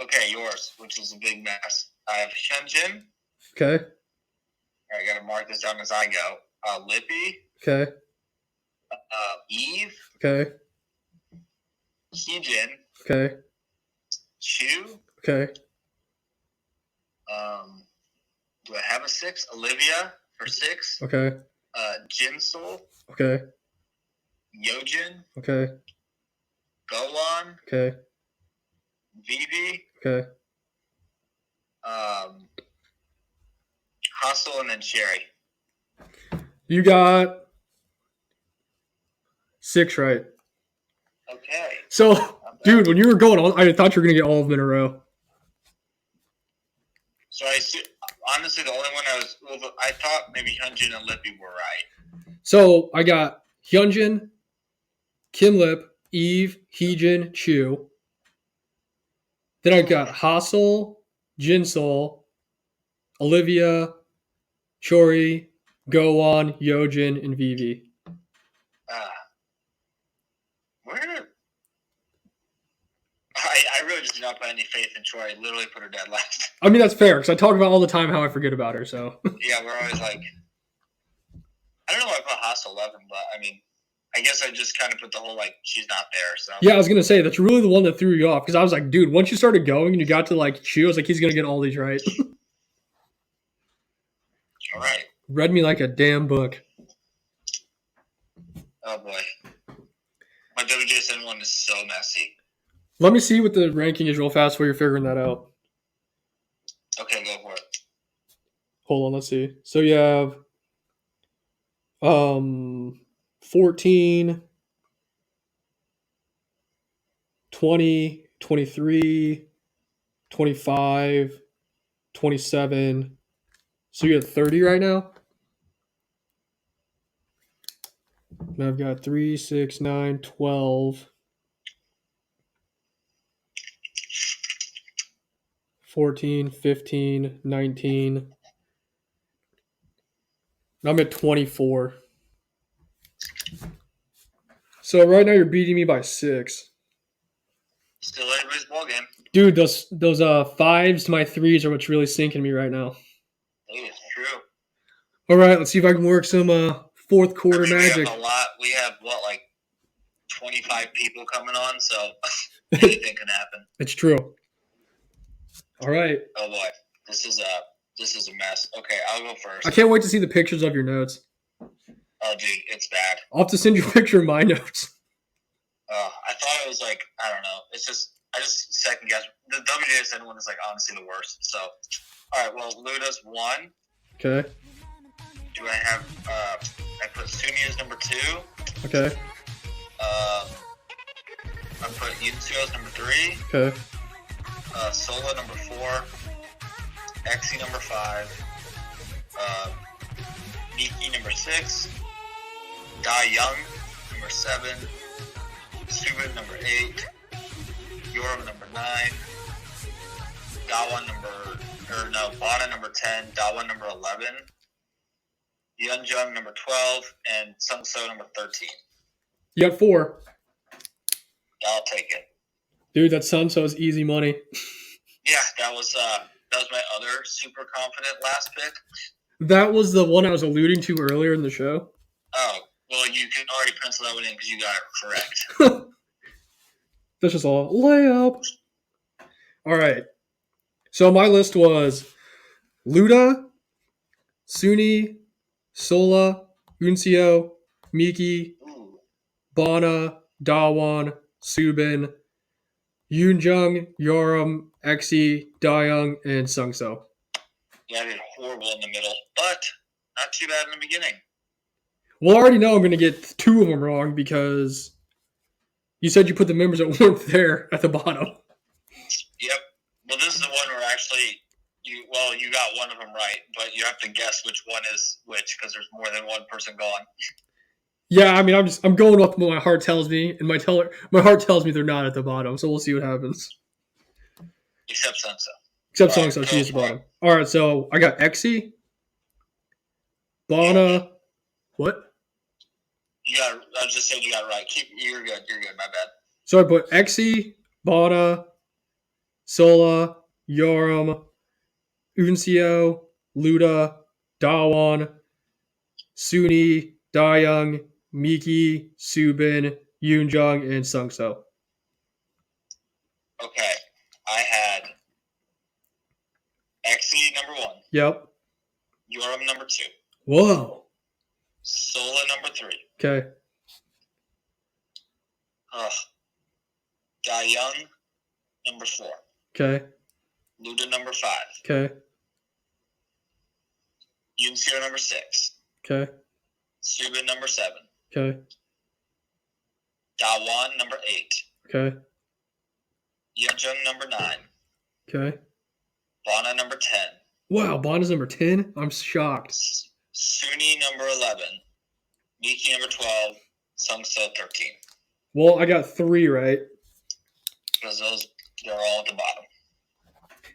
Okay, yours, which is a big mess. I have Shenzhen. Okay. All right, I got to mark this down as I go. Lippy. Okay. Eve. Okay. Heejin. Okay. Chu. Okay. Do I have a 6? Olivia for 6. Okay. Jinsol. Okay. Yojin. Okay. Go-On. Okay. Vivi. Okay. Hustle and then Sherry. You got 6 right. Okay. So, dude, when you were going on, I thought you were going to get all of them in a row. So honestly, the only one I thought maybe Hyunjin and Lippy were right. So I got Hyunjin, Kim Lip, Eve, Heejin, Chu. Then I got Hassel, Jinsol, Olivia, Chori, Gowon, Yojin, and Vivi. Where? I really just do not put any faith in Troy. I literally put her dead last. I mean, that's fair, because I talk about all the time how I forget about her, so. Yeah, we're always like, I don't know why I put Haas 11, but I mean, I guess I just kind of put the whole, like, she's not there, so. Yeah, I was going to say, that's really the one that threw you off, because I was like, dude, once you started going and you got to, like, Chu, I was like, he's going to get all these right. All right. Read me like a damn book. Oh, boy. My WJSN one is so messy. Let me see what the ranking is real fast while you're figuring that out. Okay, go for it. Hold on, let's see. So you have 14, 20, 23, 25, 27. So you have 30 right now? And I've got 3, 6, 9, 12, 14, 15, 19. I'm at 24. So right now you're beating me by 6. Still anybody's ball game. Dude, those 5s to my 3s are what's really sinking me right now. It is true. All right, let's see if I can work some fourth quarter magic. We have a lot. We have, like 25 people coming on, so anything can happen. It's true. All right. Oh, boy. This is a mess. Okay, I'll go first. I can't wait to see the pictures of your notes. Oh, dude, it's bad. I'll have to send you a picture of my notes. I thought it was like, I don't know. It's just, I just second guess. The WJSN one is like honestly the worst. So, all right, well, Luda's 1. Okay. Do I have, I put Suni as number 2. Okay. I put Yunsuo as number 3. Okay. Sola number 4. Exy number 5. Miki number 6. Da Young number 7. Subin number 8. Yoram number 9. Bana number 10. Dawan number 11. Yeonjung number 12. And Sungso number 13. You got 4. I'll take it. Dude, that Sunso is easy money. Yeah, that was my other super confident last pick. That was the one I was alluding to earlier in the show. Oh, well, you can already pencil that one in because you got it correct. That's just all layup. All right. So my list was Luda, Suni, Sola, Uncio, Miki, Ooh. Bana, Dawan, Subin, Yoonjung, Yoram, Exy, Dayoung, and Sungso. Yeah, I did horrible in the middle, but not too bad in the beginning. Well, I already know I'm going to get 2 of them wrong because you said you put the members that weren't there at the bottom. Yep. Well, this is the one where actually you got one of them right, but you have to guess which one is which because there's more than one person gone. Yeah, I mean, I'm going with what my heart tells me, and my heart tells me they're not at the bottom. So we'll see what happens. Except Sunso. Except Sungso, she's at the bottom. All right, so I got Exy, Bana. Yeah. What? I was just saying you got it right. You're good. You're good. My bad. So I put Exy, Bana, Sola, Yoram, Uncio, Luda, Dawan, Suni, Dayoung, Miki, Subin, Yoonjung, and Sungso. Okay. I had Exy number 1. Yep. Yoram number 2. Whoa. Sola number 3. Okay. Da Young number 4. Okay. Luda number 5. Okay. Yunseo number 6. Okay. Subin number 7. Okay. Dawan number 8. Okay. Yeonjung number 9. Okay. Bana number 10. Wow, Bana's number 10? I'm shocked. Suni number 11. Miki number 12. Sungso 13. Well, I got 3 right. Because they're all at the bottom.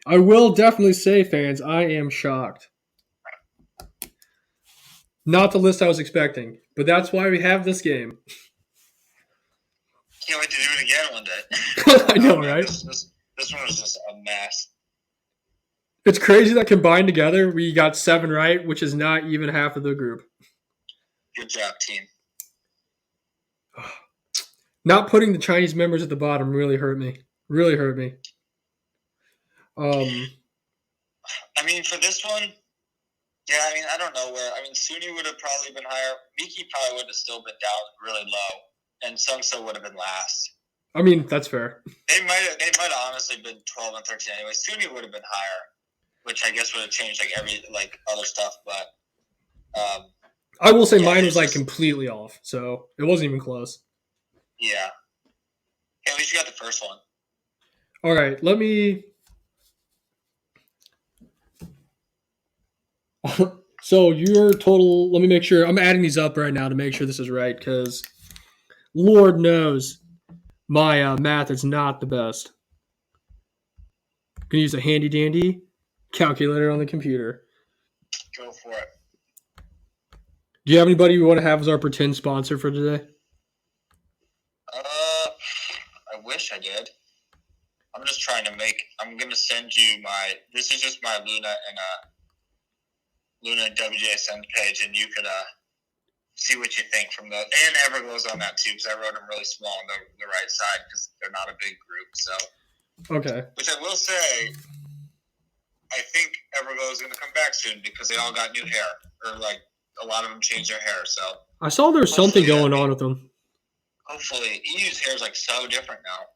I will definitely say, fans, I am shocked. Not the list I was expecting, but that's why we have this game. Can't wait to do it again one day. I know, man, right? This one was just a mess. It's crazy that combined together, we got 7 right, which is not even half of the group. Good job, team. Not putting the Chinese members at the bottom really hurt me. Really hurt me. I mean, for this one, yeah, I mean, I don't know where. I mean, Suni would have probably been higher. Miki probably would have still been down really low, and Sungso would have been last. I mean, that's fair. They might have honestly been 12 and 13 anyway. Suni would have been higher, which I guess would have changed other stuff. But I will say mine was completely off, so it wasn't even close. Yeah. At least you got the first one. All right, let me. So your total. Let me make sure. I'm adding these up right now to make sure this is right, because Lord knows my math is not the best. I'm gonna use a handy dandy calculator on the computer. Go for it. Do you have anybody we want to have as our pretend sponsor for today? I wish I did. I'm just trying to I'm going to send you this is just my Luna and WJSN page, and you could see what you think from those. And Everglow's on that too, because I wrote them really small on the right side, because they're not a big group. So, okay. Which I will say, I think Everglow is going to come back soon, because they all got new hair, or a lot of them changed their hair. So I saw there was something going on with them. Hopefully, EU's hair is so different now.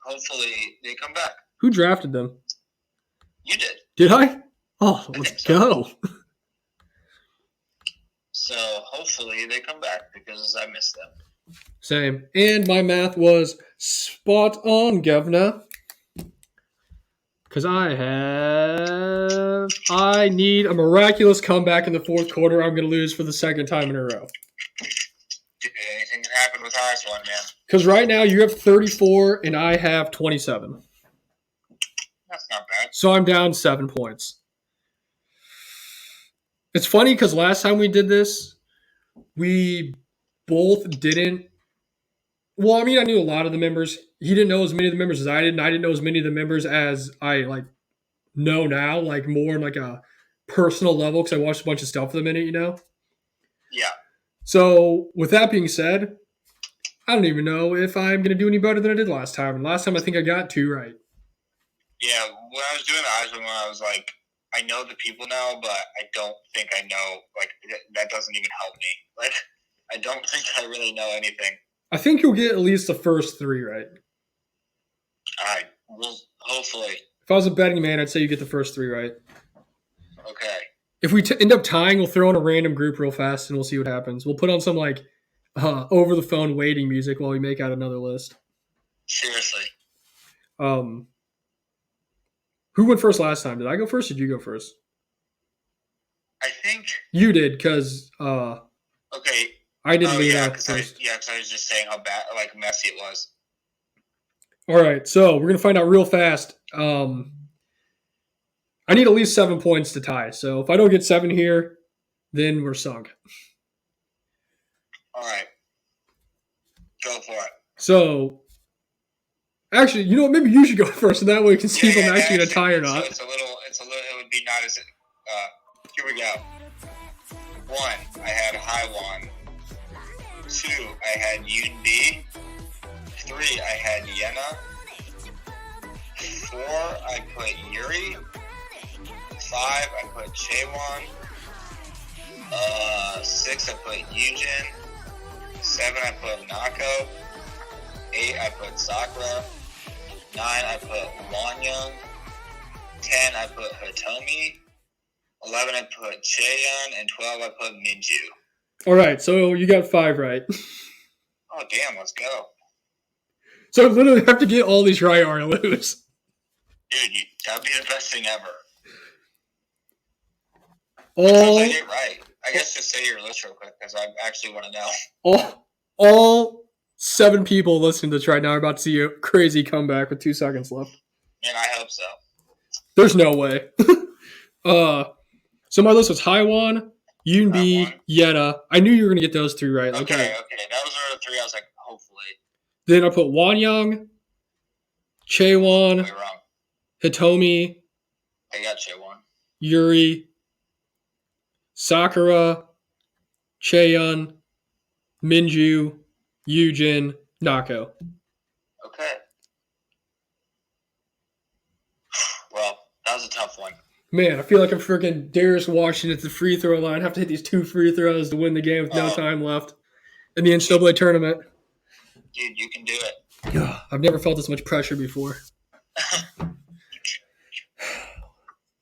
Hopefully, they come back. Who drafted them? You did. Did I? Oh, let's go. So hopefully they come back, because I miss them. Same. And my math was spot on, governor. Because I need a miraculous comeback in the fourth quarter. I'm going to lose for the second time in a row. Dude, anything can happen with ours one, man. Because right now you have 34 and I have 27. That's not bad. So I'm down 7 points. It's funny because last time we did this, we both didn't. Well, I mean, I knew a lot of the members. He didn't know as many of the members as I did, and I didn't know as many of the members as I know now, more on a personal level, because I watched a bunch of stuff for the minute, Yeah. So with that being said, I don't even know if I'm going to do any better than I did last time. And last time I think I got 2 right. Yeah, when I was doing the Heisman one, I was like, I know the people now, but I don't think I know. That doesn't even help me. I don't think I really know anything. I think you'll get at least the first 3 right. All right. Well, hopefully. If I was a betting man, I'd say you get the first 3 right. Okay. If we end up tying, we'll throw in a random group real fast, and we'll see what happens. We'll put on some over-the-phone waiting music while we make out another list. Seriously. Who went first last time? Did I go first or did you go first? I think you did, because okay. I didn't leave out first. Because I was just saying how bad, messy it was. All right, so we're gonna find out real fast. I need at least 7 points to tie. So if I don't get 7 here, then we're sunk. All right, go for it. So, actually, you know what? Maybe you should go first, and that way we can see if I'm actually gonna tie or not. So it would be not as. Here we go. 1, I had Haiwan. 2, I had Yoon B. 3, I had Yena. 4, I put Yuri. 5, I put Chaewon. 6, I put Yujin. 7, I put Nako. 8, I put Sakura. 9, I put Wanyang. 10, I put Hitomi. 11, I put Chaeyoung. And 12, I put Minju. All right, so you got 5 right. Oh, damn, let's go. So I literally have to get all these right or I lose. Dude, that'd be the best thing ever. I get right. I guess just say your list real quick, because I actually want to know. All 7 people listening to this right now are about to see a crazy comeback with 2 seconds left. And I hope so. There's no way. So my list was Haiwan, Yoonbi, Yena. I knew you were gonna get those three right. Okay. Those are the three I was like, hopefully. Then I put Wanyang, Chaewon, Way wrong. Hitomi, I got Chaewon. Yuri, Sakura, Chaeyeon, Minju, Yujin, Nako. Okay. Well, that was a tough one. Man, I feel like I'm freaking Darius Washington at the free throw line. I have to hit these 2 free throws to win the game with no time left in the NCAA tournament. Dude, you can do it. I've never felt this much pressure before.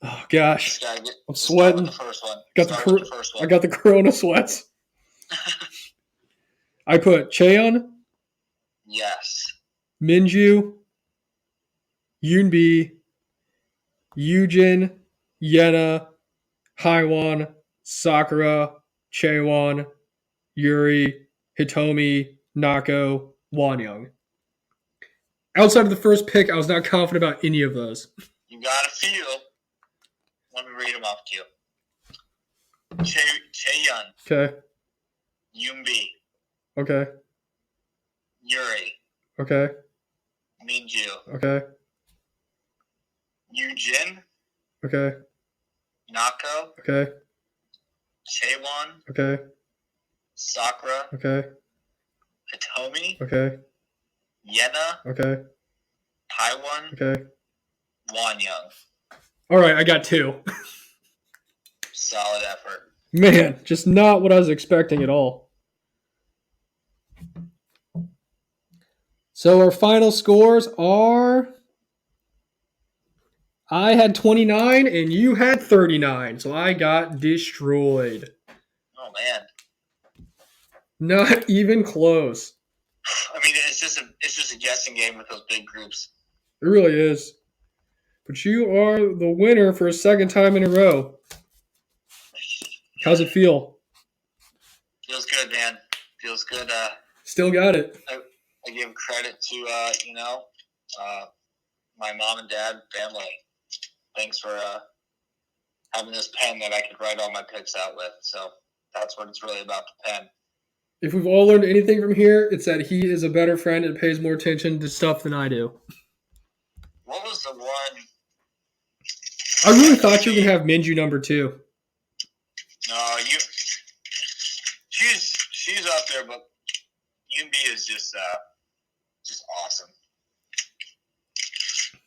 Oh gosh, I'm sweating. I got the Corona sweats. I put Chaeyeon. Yes. Minju, Yoonbi, Yujin, Yena, Haiwan, Sakura, Chaewon, Yuri, Hitomi, Nako, Wanyang. Outside of the first pick, I was not confident about any of those. You got a feel. Let me read them off to you. Chaeyeon. Okay. Yoonbi. Okay. Yuri. Okay. Minju. Okay. Yujin. Okay. Nako. Okay. Chaewon. Okay. Sakura. Okay. Hitomi. Okay. Yena. Okay. Taiwan. Okay. Wanyang. All right, I got 2. Solid effort. Man, just not what I was expecting at all. So our final scores are... I had 29 and you had 39, so I got destroyed. Oh, man. Not even close. I mean, it's just a guessing game with those big groups. It really is. But you are the winner for a second time in a row. How's it feel? Feels good, man. Feels good. Still got it. I give credit to, my mom and dad, family. Thanks for having this pen that I could write all my picks out with. So that's what it's really about, the pen. If we've all learned anything from here, it's that he is a better friend and pays more attention to stuff than I do. What was the one? I really thought you were going to have Minju number 2. No, she's up there, but Yoonbi is just awesome.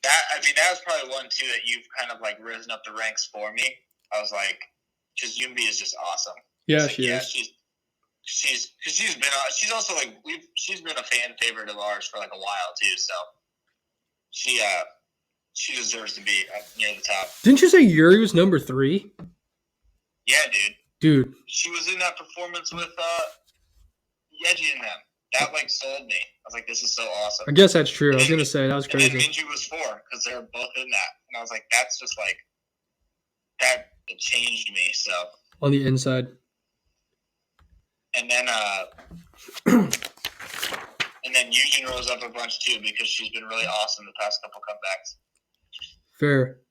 That was probably one too that you've kind of like risen up the ranks for me. I was like, because Yoonbi is just awesome. Yeah, like, she is. She's also like she's been a fan favorite of ours for like a while too. So she deserves to be near the top. Didn't you say Yuri was number 3? Yeah, dude. Dude. She was in that performance with Yeji and them. That like sold me. I was like, this is so awesome. I guess that's true. I was gonna say that was crazy. And then Minju was 4 because they were both in that, and I was like, that's just like that. It changed me. So on the inside. And then Yujin rose up a bunch too because she's been really awesome the past couple comebacks. Fair.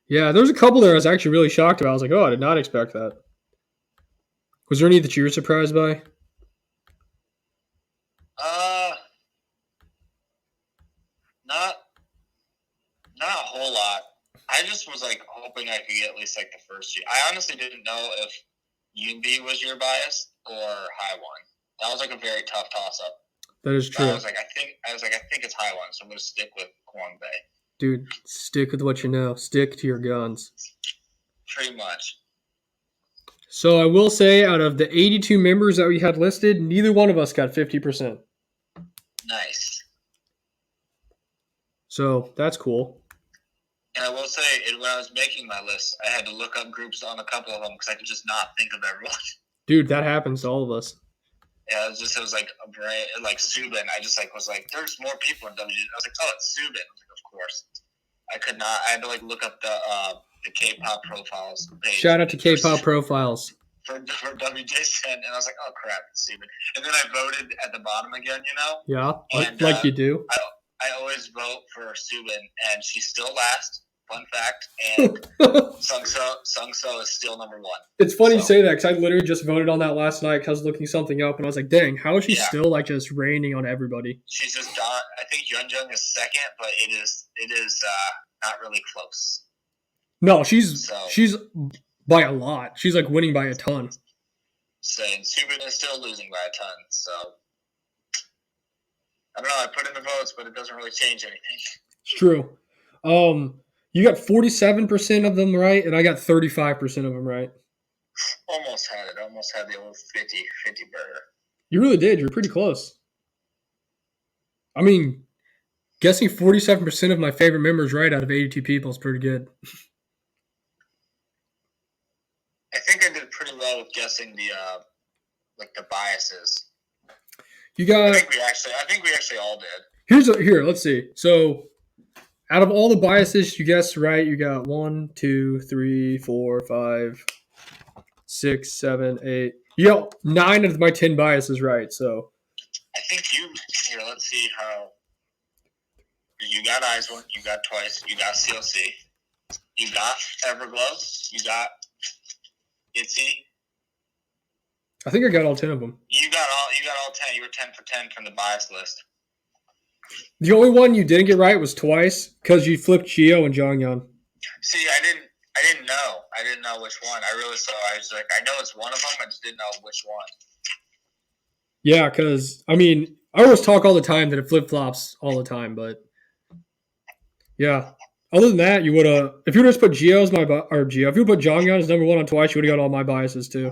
Yeah, there was a couple there I was actually really shocked about. I was like, oh, I did not expect that. Was there any that you were surprised by? Not a whole lot. I just was like hoping I could get at least like the first 2. I honestly didn't know if Yoonbi was your bias or Haiwan. That was like a very tough toss up. That is true. I was like, I think it's Haiwan, so I'm gonna stick with Kwangbae. Dude, stick with what you know. Stick to your guns. Pretty much. So I will say, out of the 82 members that we had listed, neither one of us got 50%. Nice. So that's cool. And I will say, when I was making my list, I had to look up groups on a couple of them because I could just not think of everyone. Dude, that happens to all of us. Yeah, it was like a brain, like Subin. I just like was like, there's more people in WG. I was like, oh, it's Subin. I was like, of course. I could not. I had to like look up the K-pop profiles page. Shout out to K-pop profiles for WJSN, and I was like, oh crap, it's Subin. And then I voted at the bottom again, you know. Yeah, and, like you do. I I always vote for Subin, and she's still last. Fun fact. And Sung-so is still number one. It's funny you say that because I literally just voted on that last night because I was looking something up and I was like, dang, how is she still like just reigning on everybody? She's just done. I think Yeonjung is second, but it is not really close. No, she's by a lot. She's like winning by a ton. And Subin is still losing by a ton. So I don't know. I put in the votes, but it doesn't really change anything. It's true. You got 47% of them right, and I got 35% of them right. Almost had it. Almost had the old 50-50 burger. You really did. You were pretty close. I mean, guessing 47% of my favorite members right out of 82 people is pretty good. I think I did pretty well with guessing the biases. You got. I think we actually all did. Here. Let's see. So, out of all the biases you guessed right, you got 1, 2, 3, 4, 5, 6, 7, 8. You got 9 of my 10 biases right. So, I think here. Let's see how. You got Eyes1, you got Twice, you got CLC, you got Everglow, you got ITZY. I think I got all 10 of them. You got all 10. You were 10 for 10 from the bias list. The only one you didn't get right was Twice because you flipped Gio and Jonghyun. See, I didn't know. I didn't know which one. I was like, I know it's one of them. I just didn't know which one. Yeah, because I mean, I always talk all the time that it flip flops all the time, but yeah. Other than that, you would have. If you would have just put Gio as if you put Jonghyun as number 1 on Twice, you would have got all my biases too.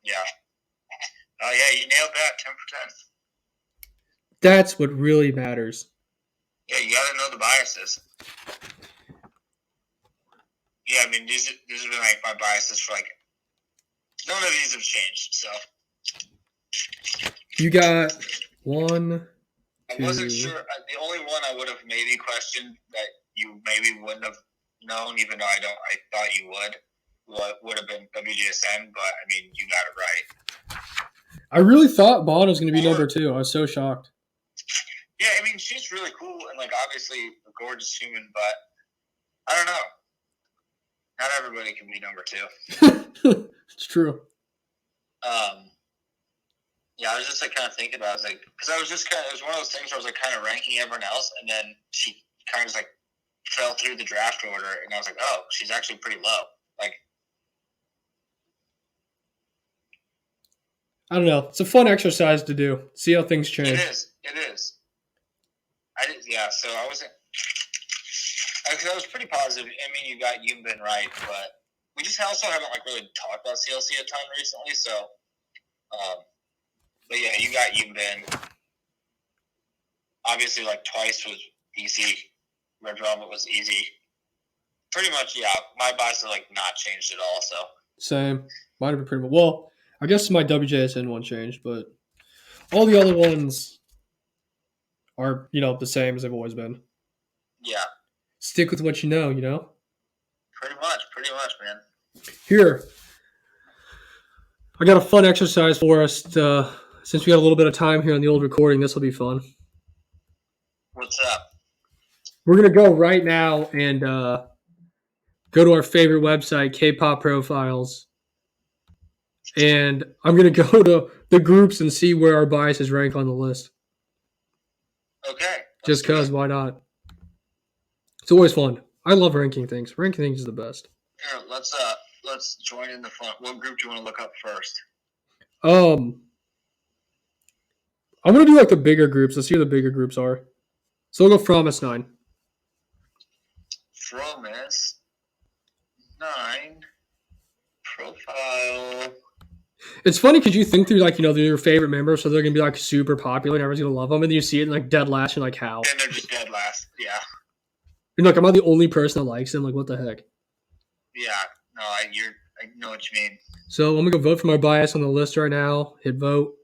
Yeah. Oh yeah, you nailed that. 10 for 10. That's what really matters. Yeah, you got to know the biases. Yeah, I mean these have been like my biases for like. None of these have changed. So. You got 1. I wasn't sure. The only one I would have maybe questioned that you maybe wouldn't have known, even though I thought you would have been WGSN, but I mean, you got it right. I really thought Bond was going to be number 2. I was so shocked. Yeah, I mean, she's really cool and like obviously a gorgeous human, but I don't know. Not everybody can be number 2. It's true. Yeah, I was just like kind of thinking about it. I was like, because I was just it was one of those things where I was like kind of ranking everyone else, and then she kind of just like fell through the draft order, and I was like, oh, she's actually pretty low. Like, I don't know. It's a fun exercise to do. See how things change. It is. Yeah, so I wasn't. Because I was pretty positive. I mean, you got Yoonbin right, but we just also haven't like really talked about CLC a ton recently, so. But yeah, you got Yoonbin. Obviously, like Twice was easy. Red Velvet was easy. Pretty much, yeah. My bias has like not changed at all. So same. Might have been pretty much. Well, I guess my WJSN one changed, but all the other ones are the same as they've always been. Yeah. Stick with what you know. Pretty much, man. Here, I got a fun exercise for us since we got a little bit of time here on the old recording. This will be fun. What's up? We're going to go right now and go to our favorite website, Kpop Profiles. And I'm going to go to the groups and see where our biases rank on the list. Okay. Just because, why not? It's always fun. I love ranking things. Ranking things is the best. Here, let's join in the fun. What group do you want to look up first? I'm going to do like the bigger groups. Let's see who the bigger groups are. So we'll go Fromis 9. Fromis 9 profile. It's funny because you think through like, they're your favorite members, so they're going to be like super popular and everyone's going to love them. And then you see it in like dead last and like how? And they're just dead last. Yeah. You're like, am I the only person that likes them? Like, what the heck? Yeah. No, I know what you mean. So I'm going to go vote for my bias on the list right now. Hit vote.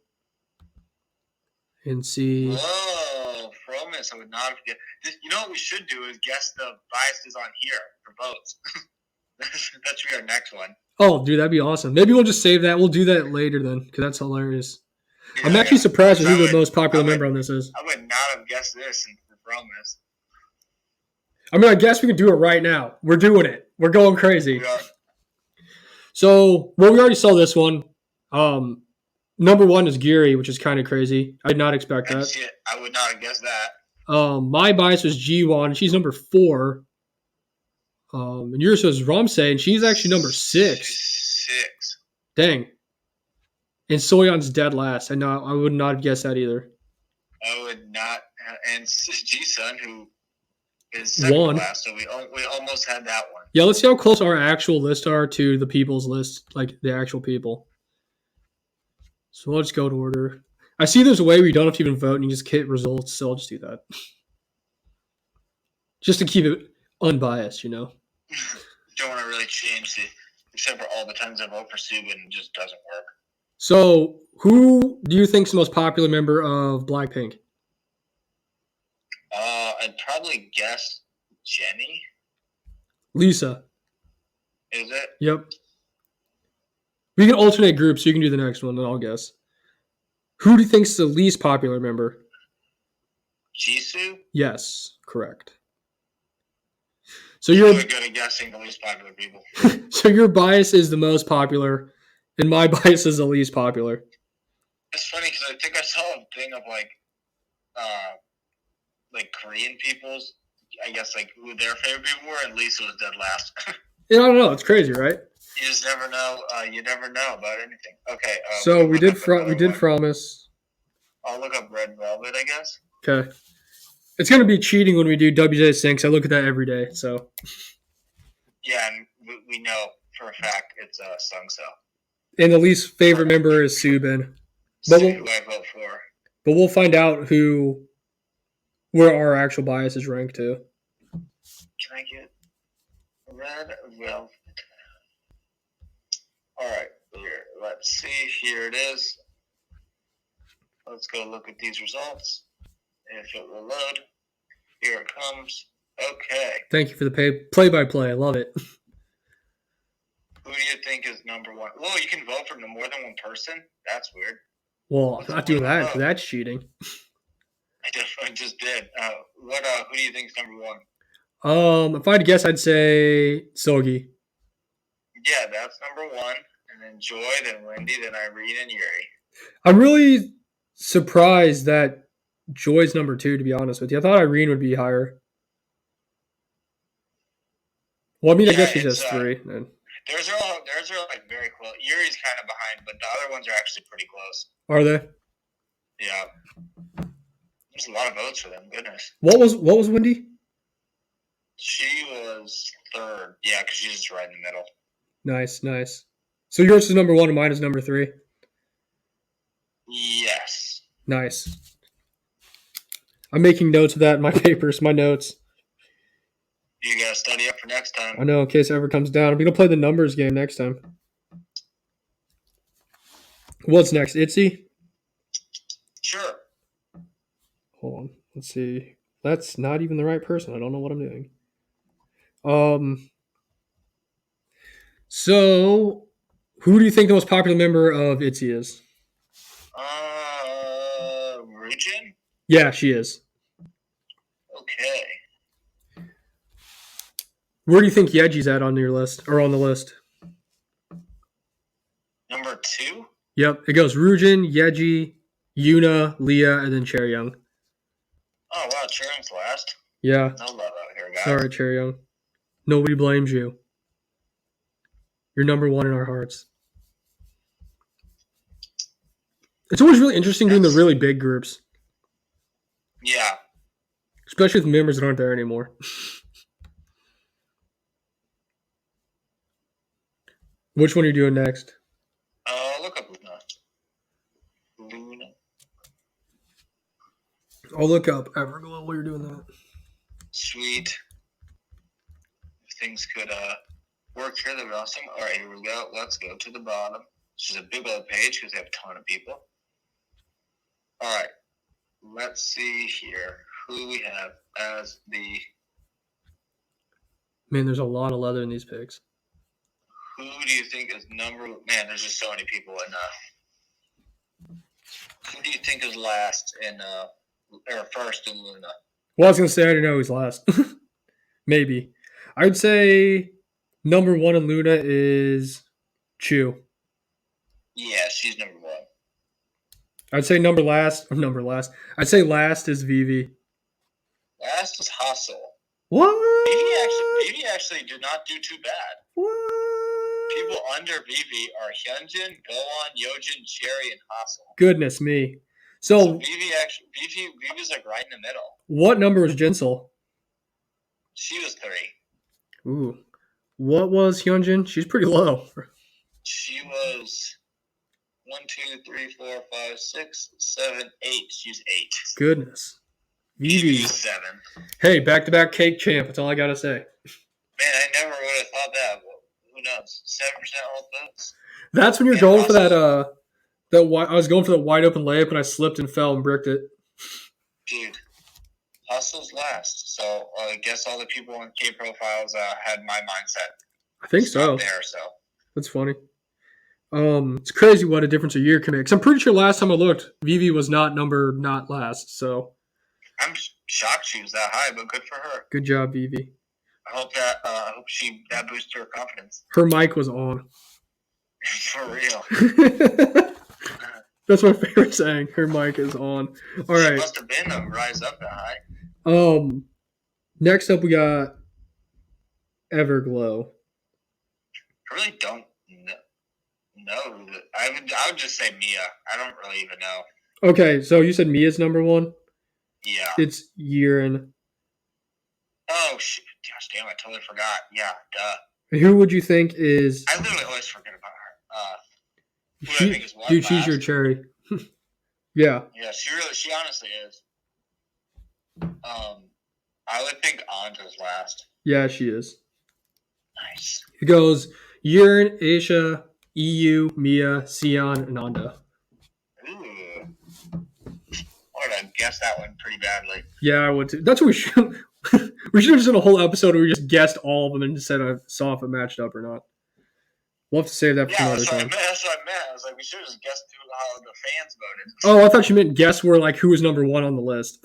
And see. Whoa, Fromis, I would not have guessed. You know what we should do is guess the biases on here for votes. That should be our next one. Oh, dude, that'd be awesome. Maybe we'll just save that. We'll do that later then, because that's hilarious. Yeah, I'm actually surprised with who the most popular member on this is. I would not have guessed this for promise. I mean, I guess we can do it right now. We're doing it. We're going crazy. We are. So, well, we already saw this one. Number 1 is Geary, which is kind of crazy. I did not expect that. I would not have guessed that. My bias was G1. She's number 4. And yours was Ramsey, and she's actually number 6. 6. Dang. And Soyeon's dead last. I would not have guessed that either. I would not. And G-Sun, who is second to last, so we almost had that one. Yeah, let's see how close our actual lists are to the people's list, like the actual people. So let's go to order. I see there's a way where you don't have to even vote and you just hit results, so I'll just do that. Just to keep it unbiased, you know? Don't want to really change it, except for all the times I vote for Subin, it just doesn't work. So, who do you think is the most popular member of Blackpink? I'd probably guess Jenny. Lisa. Is it? Yep. We can alternate groups, so you can do the next one, then I'll guess. Who do you think is the least popular member? Jisoo? Yes, correct. So you're really good at guessing the least popular people. So your bias is the most popular, and my bias is the least popular. It's funny because I think I saw a thing of like Korean people's, I guess like who their favorite people were, and Lisa was dead last. Yeah, I don't know. It's crazy, right? You just never know. You never know about anything. Okay. So we did promise. I'll look up Red Velvet, I guess. Okay. It's gonna be cheating when we do WJ Sinks. I look at that every day. So. Yeah, and we know for a fact it's Sungso. And the least favorite member is Subin. Who I vote for. But we'll find out where our actual bias is ranked to. Can I get Red Velvet? All right, here. Let's see. Here it is. Let's go look at these results. If it will load. Here it comes. Okay. Thank you for the play-by-play. I love it. Who do you think is number 1? Whoa, you can vote for more than one person? That's weird. Well, I'm not doing that. That's cheating. I just did. Who do you think is number 1? If I had to guess, I'd say Sogi. Yeah, that's number 1. And then Joy, then Wendy, then Irene, and Yuri. I'm really surprised that Joy's number 2, to be honest with you. I thought Irene would be higher. Well, I mean, I guess she's just 3. Theirs are like very close. Yuri's kind of behind, but the other ones are actually pretty close. Are they? Yeah. There's a lot of votes for them. Goodness. What was Wendy? She was 3rd. Yeah, because she's just right in the middle. Nice. So yours is number 1 and mine is number 3? Yes. Nice. I'm making notes of that in my papers, my notes. You gotta study up for next time. I know, in case it ever comes down. I'm gonna play the numbers game next time. What's next? ITZY? Sure. Hold on. Let's see. That's not even the right person. I don't know what I'm doing. So, who do you think the most popular member of ITZY is? Rujin? Yeah, she is. Okay. Where do you think Yeji's at on your list, or on the list? Number 2? Yep, it goes Rujin, Yeji, Yuna, Leah, and then Chaeryeong. Oh, wow, Chaeryeong's last. Yeah. No love out here, guys. Sorry, Chaeryeong. Nobody blames you. You're number 1 in our hearts. It's always really interesting doing the really big groups. Yeah. Especially with members that aren't there anymore. Which one are you doing next? Look up Luna. I'll look up Everglow while you're doing that. Sweet. If things could work here, that'd be awesome. All right, here we go. Let's go to the bottom. This is a big old page because they have a ton of people. All right. Let's see here who we have as the... Man, there's a lot of leather in these pics. Who do you think is number... Man, there's just so many people in... Who do you think is last in... or first in Luna? Well, I was gonna say I don't know who's last. Maybe. I'd say number one in Luna is Chu. Yeah, she's number one. I'd say number last. I'd say last is Vivi. Last is Hustle. What? Vivi actually did not do too bad. What? People under Vivi are Hyunjin, Gohan, Yojin, Cherry, and Hustle. Goodness me. So Vivi's like right in the middle. What number was Jinsel? She was 3. Ooh. What was Hyunjin? She's pretty low. She was 1, 2, 3, 4, 5, 6, 7, 8. She's 8. Goodness. Vivi's 7. Hey, back-to-back cake champ. That's all I gotta say. Man, I never would have thought that. Well, who knows? 7% all votes. That's when you're going for that. I was going for that wide open layup and I slipped and fell and bricked it. Dude, Hustle's last. So I guess all the people on K profiles had my mindset. I think so. There, so that's funny. It's crazy what a difference a year can make. 'Cause I'm pretty sure last time I looked, Vivi was not last. So I'm shocked she was that high, but good for her. Good job, Vivi. I hope that boosted her confidence. Her mic was on. For real. That's my favorite saying. Her mic is on. All right. She must have been a rise up that high. Next up we got Everglow. I really don't know. I would just say Mia. I don't really even know. Okay, so you said Mia's number one? Yeah. It's Yirin. Oh, shit. Gosh damn, I totally forgot. Yeah, duh. Who would you think is... I literally always forget about her. Dude, she's your cherry. Yeah. Yeah, she honestly is. I would think Anja's last. Yeah, she is. Nice. It goes Yirin, Aisha, EU, Mia, Sion, and Anda. Ooh. I would have guessed that one pretty badly. Yeah, I would too. That's what we should... we should have just done a whole episode where we just guessed all of them and just said I saw if it matched up or not. We'll have to save that for some other time. That's what I meant. I was like, we should have just guessed how the fans voted. Oh, I thought you meant guess where who was number one on the list.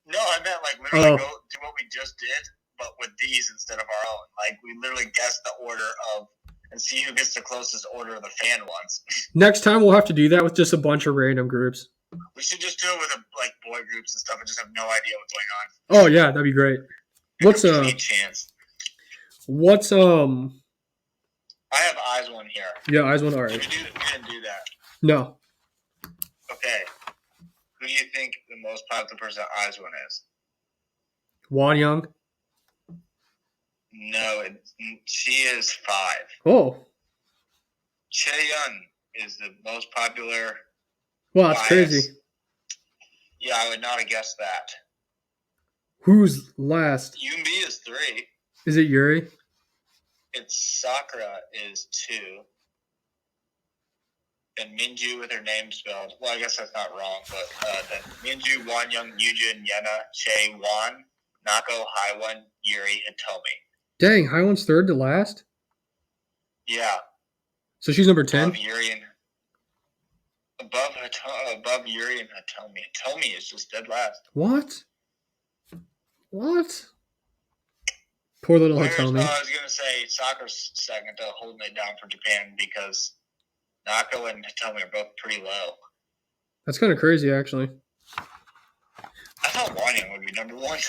No, I meant literally go do what we just did, but with these instead of our own. We literally guessed the order of and see who gets the closest order of the fan ones. Next time we'll have to do that with just a bunch of random groups. We should just do it with boy groups and stuff and just have no idea what's going on. Oh yeah, that'd be great. What's chance? What's I have eyes one here. Yeah, eyes one. All right. We didn't do that. No. Okay. Who do you think the most popular person at eyes one is? Wan Young. No, she is 5. Oh. Chaeyoung is the most popular. Well, that's crazy. Yeah, I would not have guessed that. Who's last? Yoonbi is 3. Is it Yuri? It's Sakura is 2. And Minju with her name spelled. Well, I guess that's not wrong, but then Minju, Wanyoung, Yujin, Yena, Che, Wan, Nako, Haiwan, Yuri, and Tomi. Dang, Haiwan's third to last? Yeah. So she's number 10? Above Yuri and Hitomi. Hitomi is just dead last. What? Poor little Hitomi. I was going to say Sakura's second, though, holding it down for Japan because Nako and Hitomi are both pretty low. That's kind of crazy, actually. I thought Wanyoung would be number 1.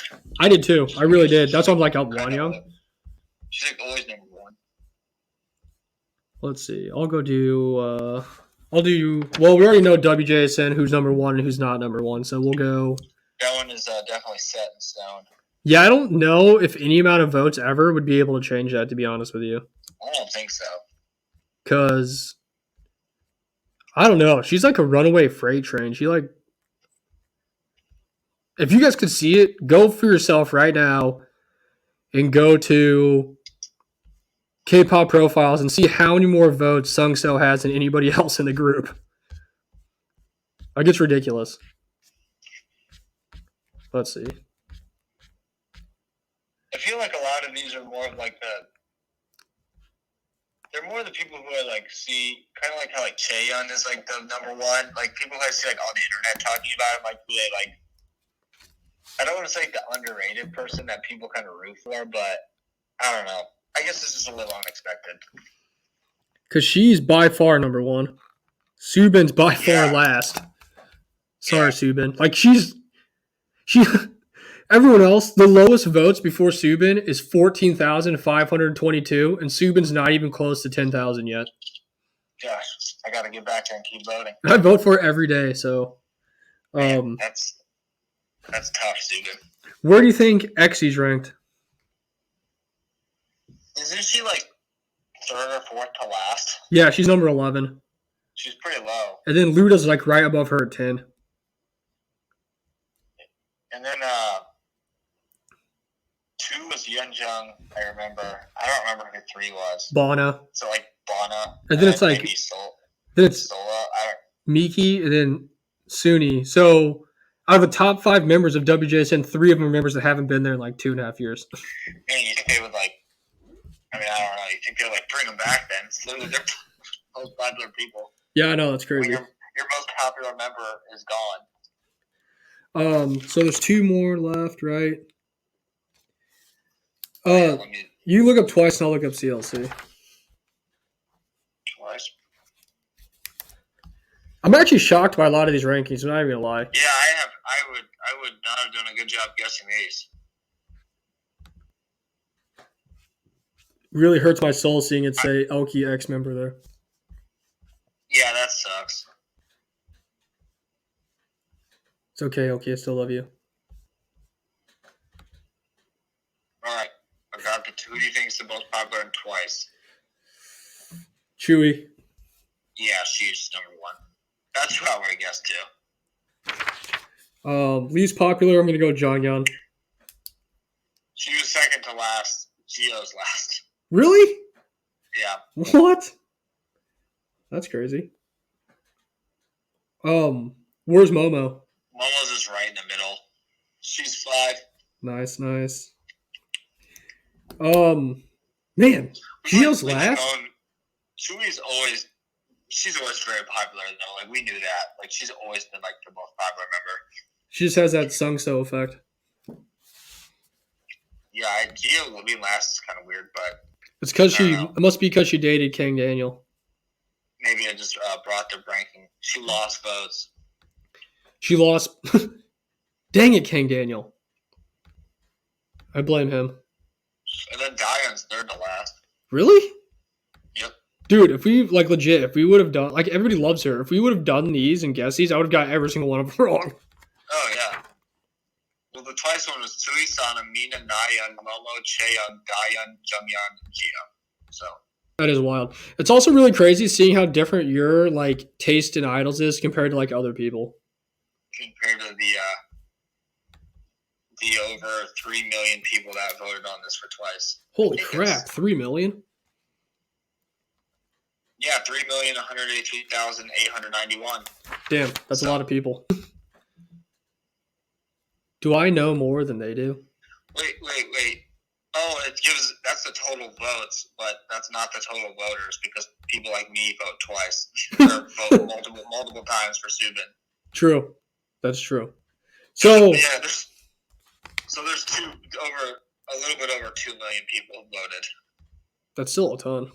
I did too. I really did. That's why I'm like, Wanyoung. She's always number 1. Let's see. I'll do. Well, we already know WJSN who's number 1 and who's not number 1, so we'll go. That one is definitely set in stone. Yeah, I don't know if any amount of votes ever would be able to change that, to be honest with you. I don't think so. Because, I don't know. She's like a runaway freight train. If you guys could see it, go for yourself right now and go to Kpop profiles and see how many more votes Sungso has than anybody else in the group. It's ridiculous. Let's see. I feel like a lot of these are more of they're more the people who are see kind of like how Chaeyoung is the number 1. People who I see on the internet talking about him, who they I don't want to say the underrated person that people kind of root for, but I don't know. I guess this is a little unexpected. Because she's by far number one. Subin's by far last. Sorry, Subin. Like she. Everyone else, the lowest votes before Subin is 14,522, and Subin's not even close to 10,000 yet. Gosh, I got to get back there and keep voting. I vote for it every day, so. Man, that's tough, Subin. Where do you think Exy's ranked? Isn't she like third or fourth to last? Yeah, she's number 11. She's pretty low. And then Luda's like right above her at 10. And then 2 was Yeonjung, I remember. I don't remember who 3 was. Bana. So like Bana. And then it's like then it's Sola. Miki and then Suni. So out of the top 5 members of WJSN, 3 of them are members that haven't been there in like 2.5 years. Man, you think they would like? I mean, I don't know. You think they'll like bring them back? Then it's literally their most popular people. Yeah, I know, that's crazy. Your most popular member is gone. So there's 2 more left, right? You look up Twice and I'll look up CLC. Twice. I'm actually shocked by a lot of these rankings. I'm not even gonna lie. Yeah, I would not have done a good job guessing these. Really hurts my soul seeing it say Elkie X member there. Yeah, that sucks. It's okay, Elkie. I still love you. All right. I got the 2. Who do you think is the most popular in Twice? Chewy. Yeah, she's number 1. That's who I would have guessed too. Least popular, I'm gonna go Jonghyun. She was second to last. Gio's last. Really? Yeah. What? That's crazy. Where's Momo? Momo's just right in the middle. She's 5. Nice. Man, Gio's last? Chewy's always very popular though. Like we knew that. Like she's always been like the most popular member. She just has that Sung-So effect. Yeah, Gio being last is kind of weird, but it's because it must be because she dated King Daniel. Maybe I just brought the ranking. She lost votes. She lost. Dang it, King Daniel. I blame him. And then Dion's third to last. Really? Yep. Dude, if we if we would have done everybody loves her. If we would have done these and guessed these, I would have got every single one of them wrong. Oh yeah. Well, the Twice one was Tsui, Sana, Mina, Nayeon, Momo, Chaeyoung, Daeyeon, Jungyeon, and Gio. So. That is wild. It's also really crazy seeing how different your like taste in idols is compared to like other people. Compared to the over 3 million people that voted on this for Twice. Holy crap, 3 million? Yeah, 3,183,891. Damn, that's a lot of people. Do I know more than they do? Wait. Oh, that's the total votes, but that's not the total voters because people like me vote twice or vote multiple times for Subin. True, that's true. So yeah, there's a little bit over 2 million people voted. That's still a ton.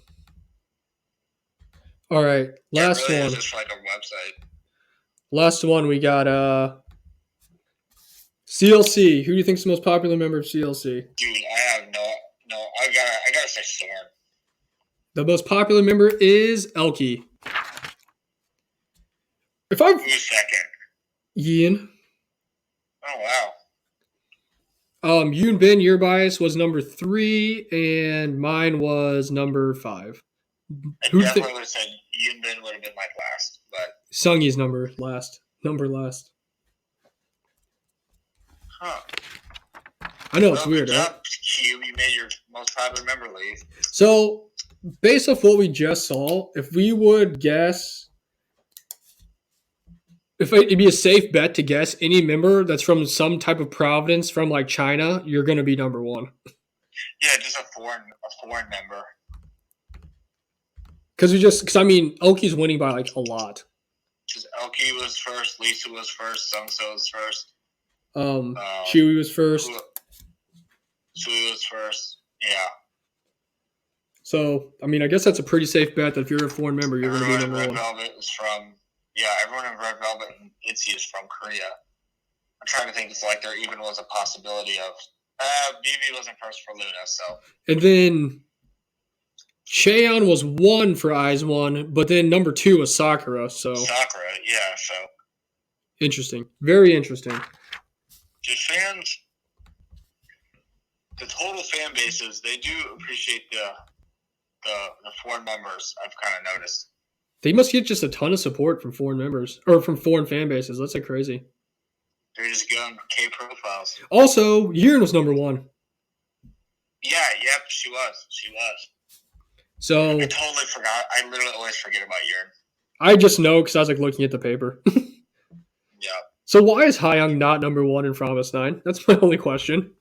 All right, last one. It's just like a website. Last one, we got CLC. Who do you think is the most popular member of CLC? Dude, I have no. I gotta say Storm. The most popular member is Elkie. Who's second? Yin. Oh wow. Yoon Bin, your bias was number 3, and mine was number 5. I definitely would have said Yoon Bin would have been like last, but Sungye's number last. Huh. I know, it's weird, right? Q, you made your most popular member leave. So, based off what we just saw, if we would guess, it'd be a safe bet to guess any member that's from some type of province from like China, you're going to be number 1. Yeah, just a foreign member. Because Elkie's winning by like a lot. Because Elkie was first, Lisa was first, Sungso was first. Chewy was first. Chewy was first. Yeah. So, I mean, I guess that's a pretty safe bet that if you're a foreign member, you're going to be Everyone number in Red one. Velvet is from. Yeah, everyone in Red Velvet and ITZY is from Korea. I'm trying to think if like there even was a possibility of. BB wasn't first for Luna, so. And then Cheon was 1 for IZ*ONE, but then number 2 was Sakura. So Sakura, yeah. So. interesting, very interesting. Did fans, the total fan bases, they do appreciate the foreign members. I've kind of noticed. They must get just a ton of support from foreign members or from foreign fan bases. That's like crazy. They're just going K profiles. Also, Yearn was number 1. Yeah, yep, she was. So I totally forgot. I literally always forget about Yearn. I just know because I was like looking at the paper. Yeah. So why is Hayoung not number 1 in Promise 9? That's my only question.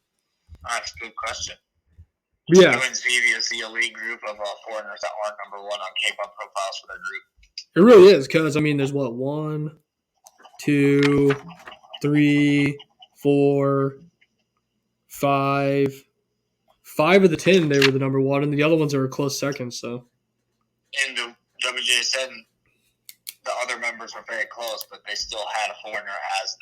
That's a good question. Yeah. UNCV is the elite group of foreigners that aren't number 1 on K-pop profiles for their group. It really is because, I mean, there's what? 1, 2, 3, 4, 5. 5 of the 10, they were the number 1, and the other ones are a close second, so. And the WJ said the other members were very close, but they still had a foreigner as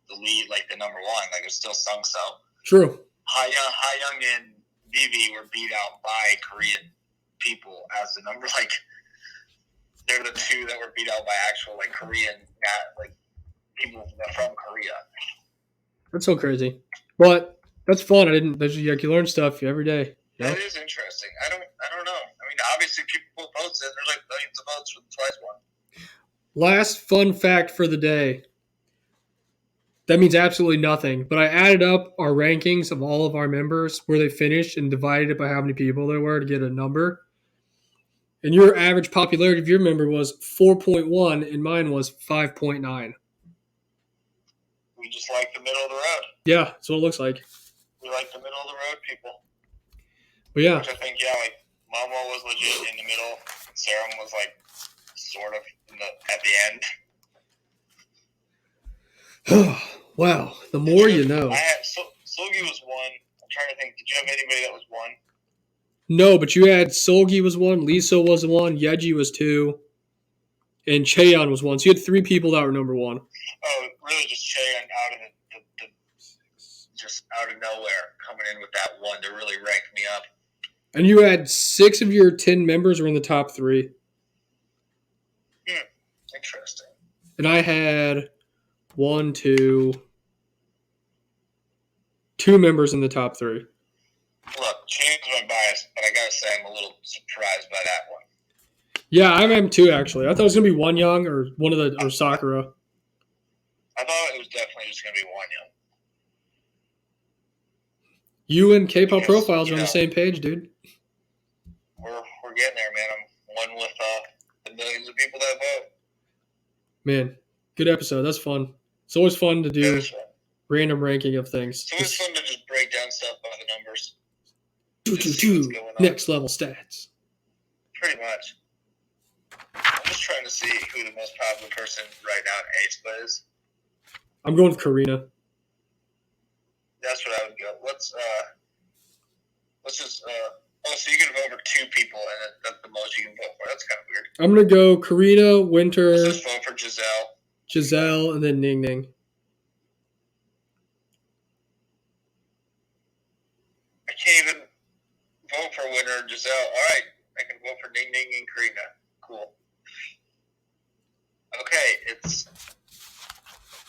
the lead, like the number 1. Like it's still Sungso. True. Hayoung and BB were beat out by Korean people as the number. Like they're the 2 that were beat out by actual like Korean, like people from Korea. That's so crazy, but that's fun. There's like you learn stuff every day. Yeah? That is interesting. I don't know. I mean, obviously people votes it. There's like millions of votes for the Twice one. Last fun fact for the day. That means absolutely nothing, but I added up our rankings of all of our members, where they finished, and divided it by how many people there were to get a number. And your average popularity of your member was 4.1, and mine was 5.9. We just like the middle of the road. Yeah, that's what it looks like. We like the middle of the road people. But yeah. Which I think, yeah, like Momo was legit in the middle. Serum was like sort of at the end. Wow, the more you know. Solgi was 1. I'm trying to think. Did you have anybody that was 1? No, but you had Solgi was 1, Liso was 1, Yeji was 2, and Cheon was 1. So you had 3 people that were number 1. Oh, really? Just Cheon out of just out of nowhere coming in with that 1 to really rank me up. And you had 6 of your 10 members were in the top 3. Interesting. And I had 2 members in the top 3. Look, change my bias, but I gotta say I'm a little surprised by that one. Yeah, I am too. Actually, I thought it was gonna be Wonyoung or Sakura. I thought it was definitely just gonna be Wonyoung. You and Kpop profiles are on the same page, dude. We're getting there, man. I'm one with the millions of people that vote. Man, good episode. That's fun. It's always fun to do random ranking of things. It's always fun to just break down stuff by the numbers. Next level stats. Pretty much. I'm just trying to see who the most popular person right now in aespa is. I'm going with Karina. That's what I would go. Let's just so you can vote for 2 people, and that's the most you can vote for. That's kind of weird. I'm gonna go Karina, Winter. Let's just vote for Giselle, and then Ning Ning. I can't even vote for Winter and Giselle. All right, I can vote for Ning Ning and Karina. Cool. Okay,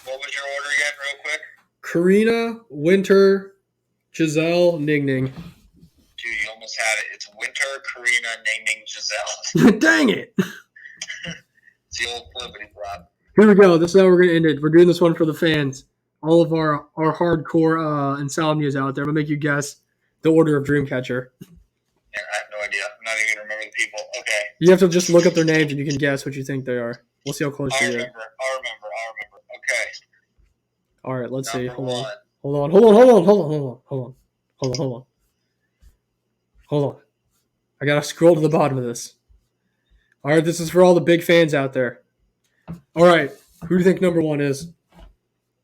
what was your order again, real quick? Karina, Winter, Giselle, Ning Ning. Dude, you almost had it. It's Winter, Karina, Ning Ning, Giselle. Dang it! It's the old flippity flop. Here we go. This is how we're gonna end it. We're doing this one for the fans. All of our hardcore insomnias out there. I'm gonna make you guess the order of Dreamcatcher. Man, I have no idea. I'm not even gonna remember the people. Okay. You have to just look up their names and you can guess what you think they are. We'll see how close you are. I'll remember. Okay. All right, let's see. Hold Number on. Hold on. I gotta scroll to the bottom of this. All right, this is for all the big fans out there. All right, who do you think number 1 is?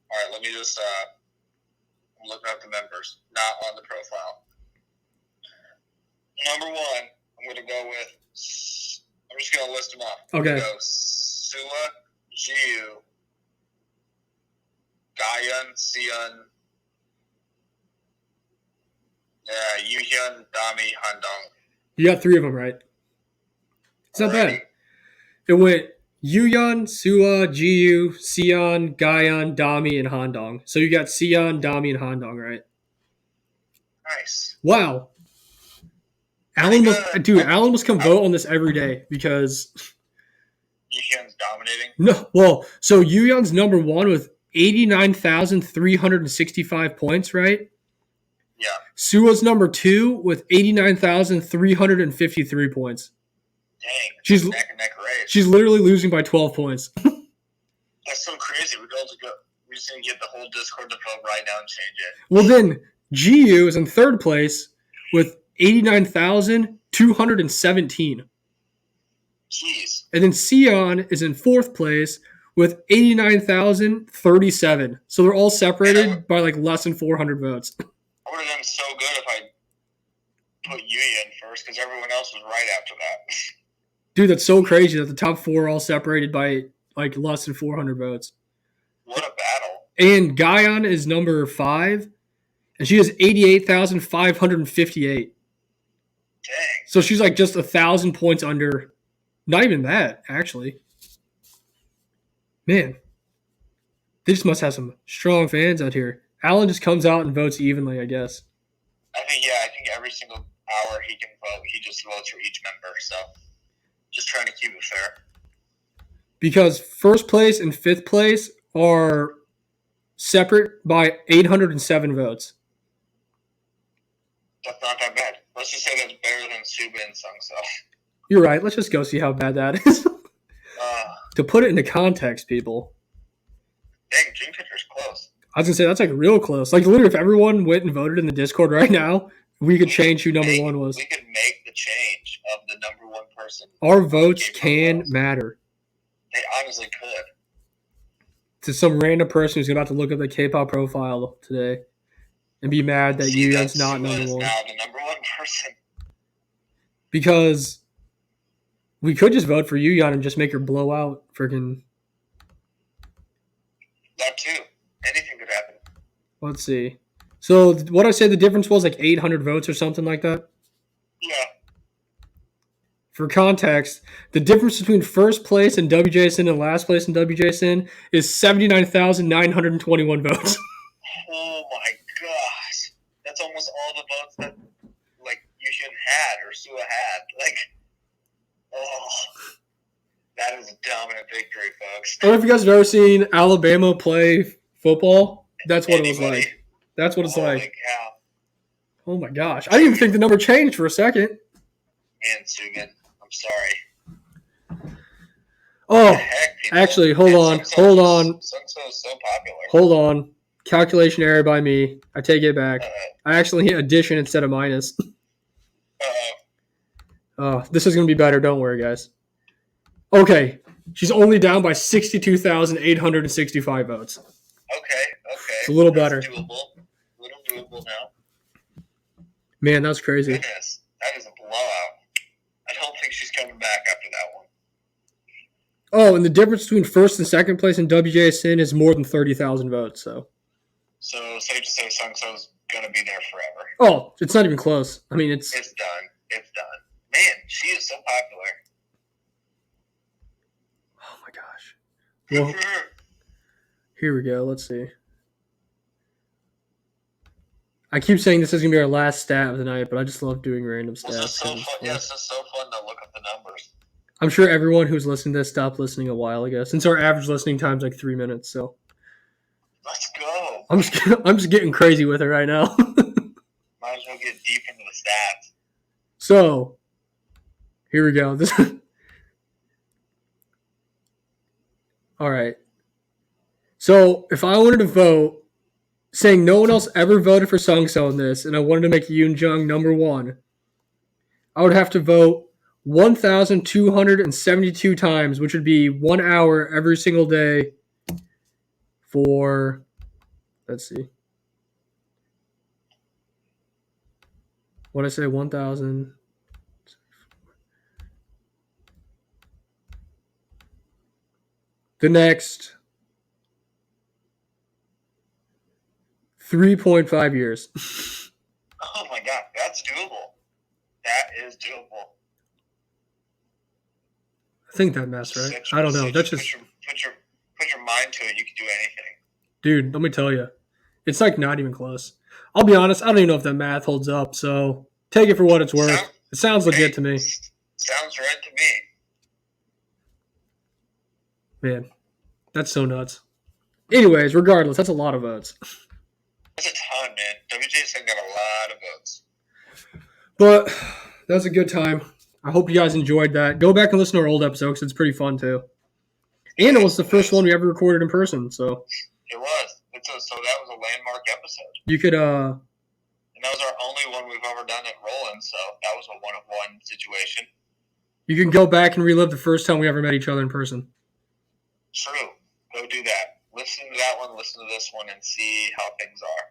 All right, let me just I'm looking up the members, not on the profile. Number 1, I'm going to go with. I'm just going to list them off. Okay. I'm going to go Sua, Jiu, Gaian, Sion, Yuhyun, Dami, Handong. You got 3 of them right. It's not bad. It went Yuyeon, Sua, Jiu, Sion, Gaian, Dami, and Handong. So you got Sion, Dami, and Handong right. Nice. Wow. Alan must come vote on this every day because Yuhyun's dominating. No, well, so Yuyeon's number 1 with 89,365 points, right? Yeah. Sua's number 2 with 89,353 points. Dang. She's neck and neck race. She's literally losing by 12 points. That's so crazy. We just need to get the whole Discord to vote right now and change it. Well, then GU is in 3rd place with 89,217. Jeez. And then Sion is in 4th place with 89,037. So they're all separated by like less than 400 votes. I would have done so good if I put Yuya in first because everyone else was right after that. Dude, that's so crazy that the top 4 are all separated by like less than 400 votes. What a battle. And Gaian is number 5, and she has 88,558. Dang. So she's like just 1,000 points under. Not even that, actually. Man, they just must have some strong fans out here. Alan just comes out and votes evenly, I guess. I think every single hour he can vote, he just votes for each member. So just trying to keep it fair. Because 1st place and 5th place are separate by 807 votes. That's not that bad. Let's just say that's better than Suba and Sungso. You're right. Let's just go see how bad that is. To put it into context, people. Dang, Dream Catcher's close. I was going to say, that's like real close. Like, literally, if everyone went and voted in the Discord right now, we could change who number 1 was. We could make the change of the number 1 person. Our votes can matter. They honestly could. To some random person who's about to look up the Kpop profile today and be mad that Yuyeon's not number 1. Now the number 1 person. Because we could just vote for Yuyeon and just make her blow out freaking. That too. Anything could happen. Let's see. So what I said the difference was like 800 votes or something like that? Yeah. For context, the difference between 1st place in WJSN and last place in WJSN is 79,921 votes. Oh my gosh. That's almost all the votes that like Yushin had or Sua had. Like, oh, that is a dominant victory, folks. I don't know if you guys have ever seen Alabama play football. That's what it was like. That's what it's like. Cow. Oh my gosh. I didn't even think the number changed for a second. And Sugan, I'm sorry. Oh, actually, hold on. Sungso is so popular. Hold on. Calculation error by me. I take it back. I actually hit addition instead of minus. Oh, this is going to be better. Don't worry, guys. Okay. She's only down by 62,865 votes. Okay. It's a little better. Doable. A little doable now. Man, that's crazy. Goodness, that is a blowout. I don't think she's coming back after that one. Oh, and the difference between 1st and 2nd place in WJSN is more than 30,000 votes, so. So, safe to say Sungso's going to be there forever. Oh, it's not even close. I mean, it's... It's done. It's done. Man, she is so popular. Oh, my gosh. Well, here we go. Let's see. I keep saying this is going to be our last stat of the night, but I just love doing random stats. This is so fun. Yeah, it's just so fun to look up the numbers. I'm sure everyone who's listening to this stopped listening a while ago, since our average listening time is like 3 minutes, so. Let's go. I'm just getting crazy with it right now. Might as well get deep into the stats. So, here we go. All right. So, if I wanted to vote, saying no one else ever voted for Sungso in this, and I wanted to make Yoon Jung number 1, I would have to vote 1,272 times, which would be 1 hour every single day for Let's see. What I say, 1,000. The next 3.5 years. Oh my god, that's doable. That is doable. I think that math's right. I don't know. That's just put your mind to it. You can do anything. Dude, let me tell you. It's like not even close. I'll be honest, I don't even know if that math holds up, so take it for what it's worth. It sounds legit to me. Sounds right to me. Man, that's so nuts. Anyways, regardless, that's a lot of votes. That's a ton, man. WJSN got a lot of votes. But that was a good time. I hope you guys enjoyed that. Go back and listen to our old episode because it's pretty fun too. And it was the first one we ever recorded in person, so. It was. So that was a landmark episode. You could, And that was our only one we've ever done at Roland, so that was a one-of-one situation. You can go back and relive the first time we ever met each other in person. True. Go do that. Listen to that one, listen to this one, and see how things are.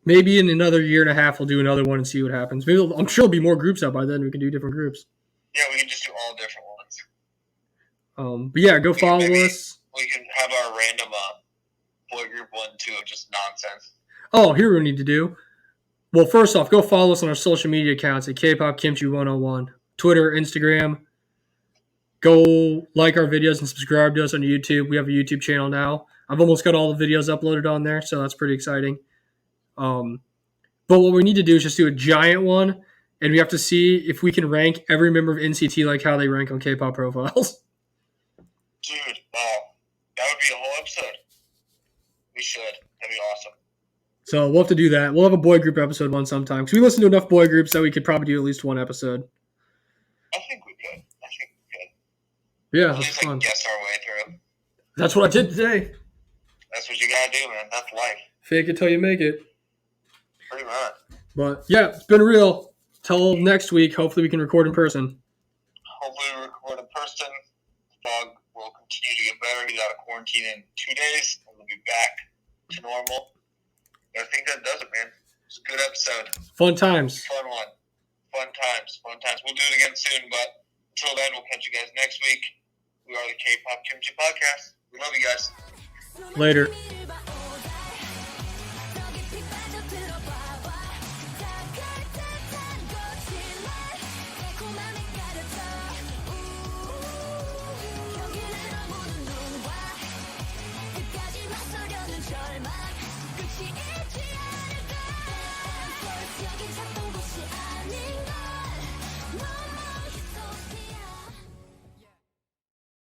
Maybe in another year and a half, we'll do another one and see what happens. Maybe I'm sure there'll be more groups out by then. We can do different groups. Yeah, we can just do all different ones. But yeah, go follow us. We can have our random boy group one, too, of just nonsense. Oh, here we need to do. Well, first off, go follow us on our social media accounts at Kpop Kimchi 101. Twitter, Instagram. Go like our videos and subscribe to us on YouTube. We have a YouTube channel now. I've almost got all the videos uploaded on there, so that's pretty exciting. But what we need to do is just do a giant one, and we have to see if we can rank every member of NCT like how they rank on K-pop profiles. Dude, wow. That would be a whole episode. We should. That'd be awesome. So we'll have to do that. We'll have a boy group episode one sometime. Because we listen to enough boy groups that we could probably do at least one episode. I think we could. Yeah, at that's least, fun. Guess our way through. That's what I did today. That's what you gotta do, man. That's life. Fake it till you make it. Pretty much. But yeah, it's been real. Till next week. Hopefully we can record in person. Hopefully we record in person. Fog will continue to get better. He's out of quarantine in 2 days, and we'll be back to normal. But I think that does it, man. It's a good episode. Fun times. Fun one. Fun times. We'll do it again soon, but until then, we'll catch you guys next week. We are the K-Pop Kimchi Podcast. We love you guys. Later. 절망 끝이 있지 않을까 벌써 여긴 작동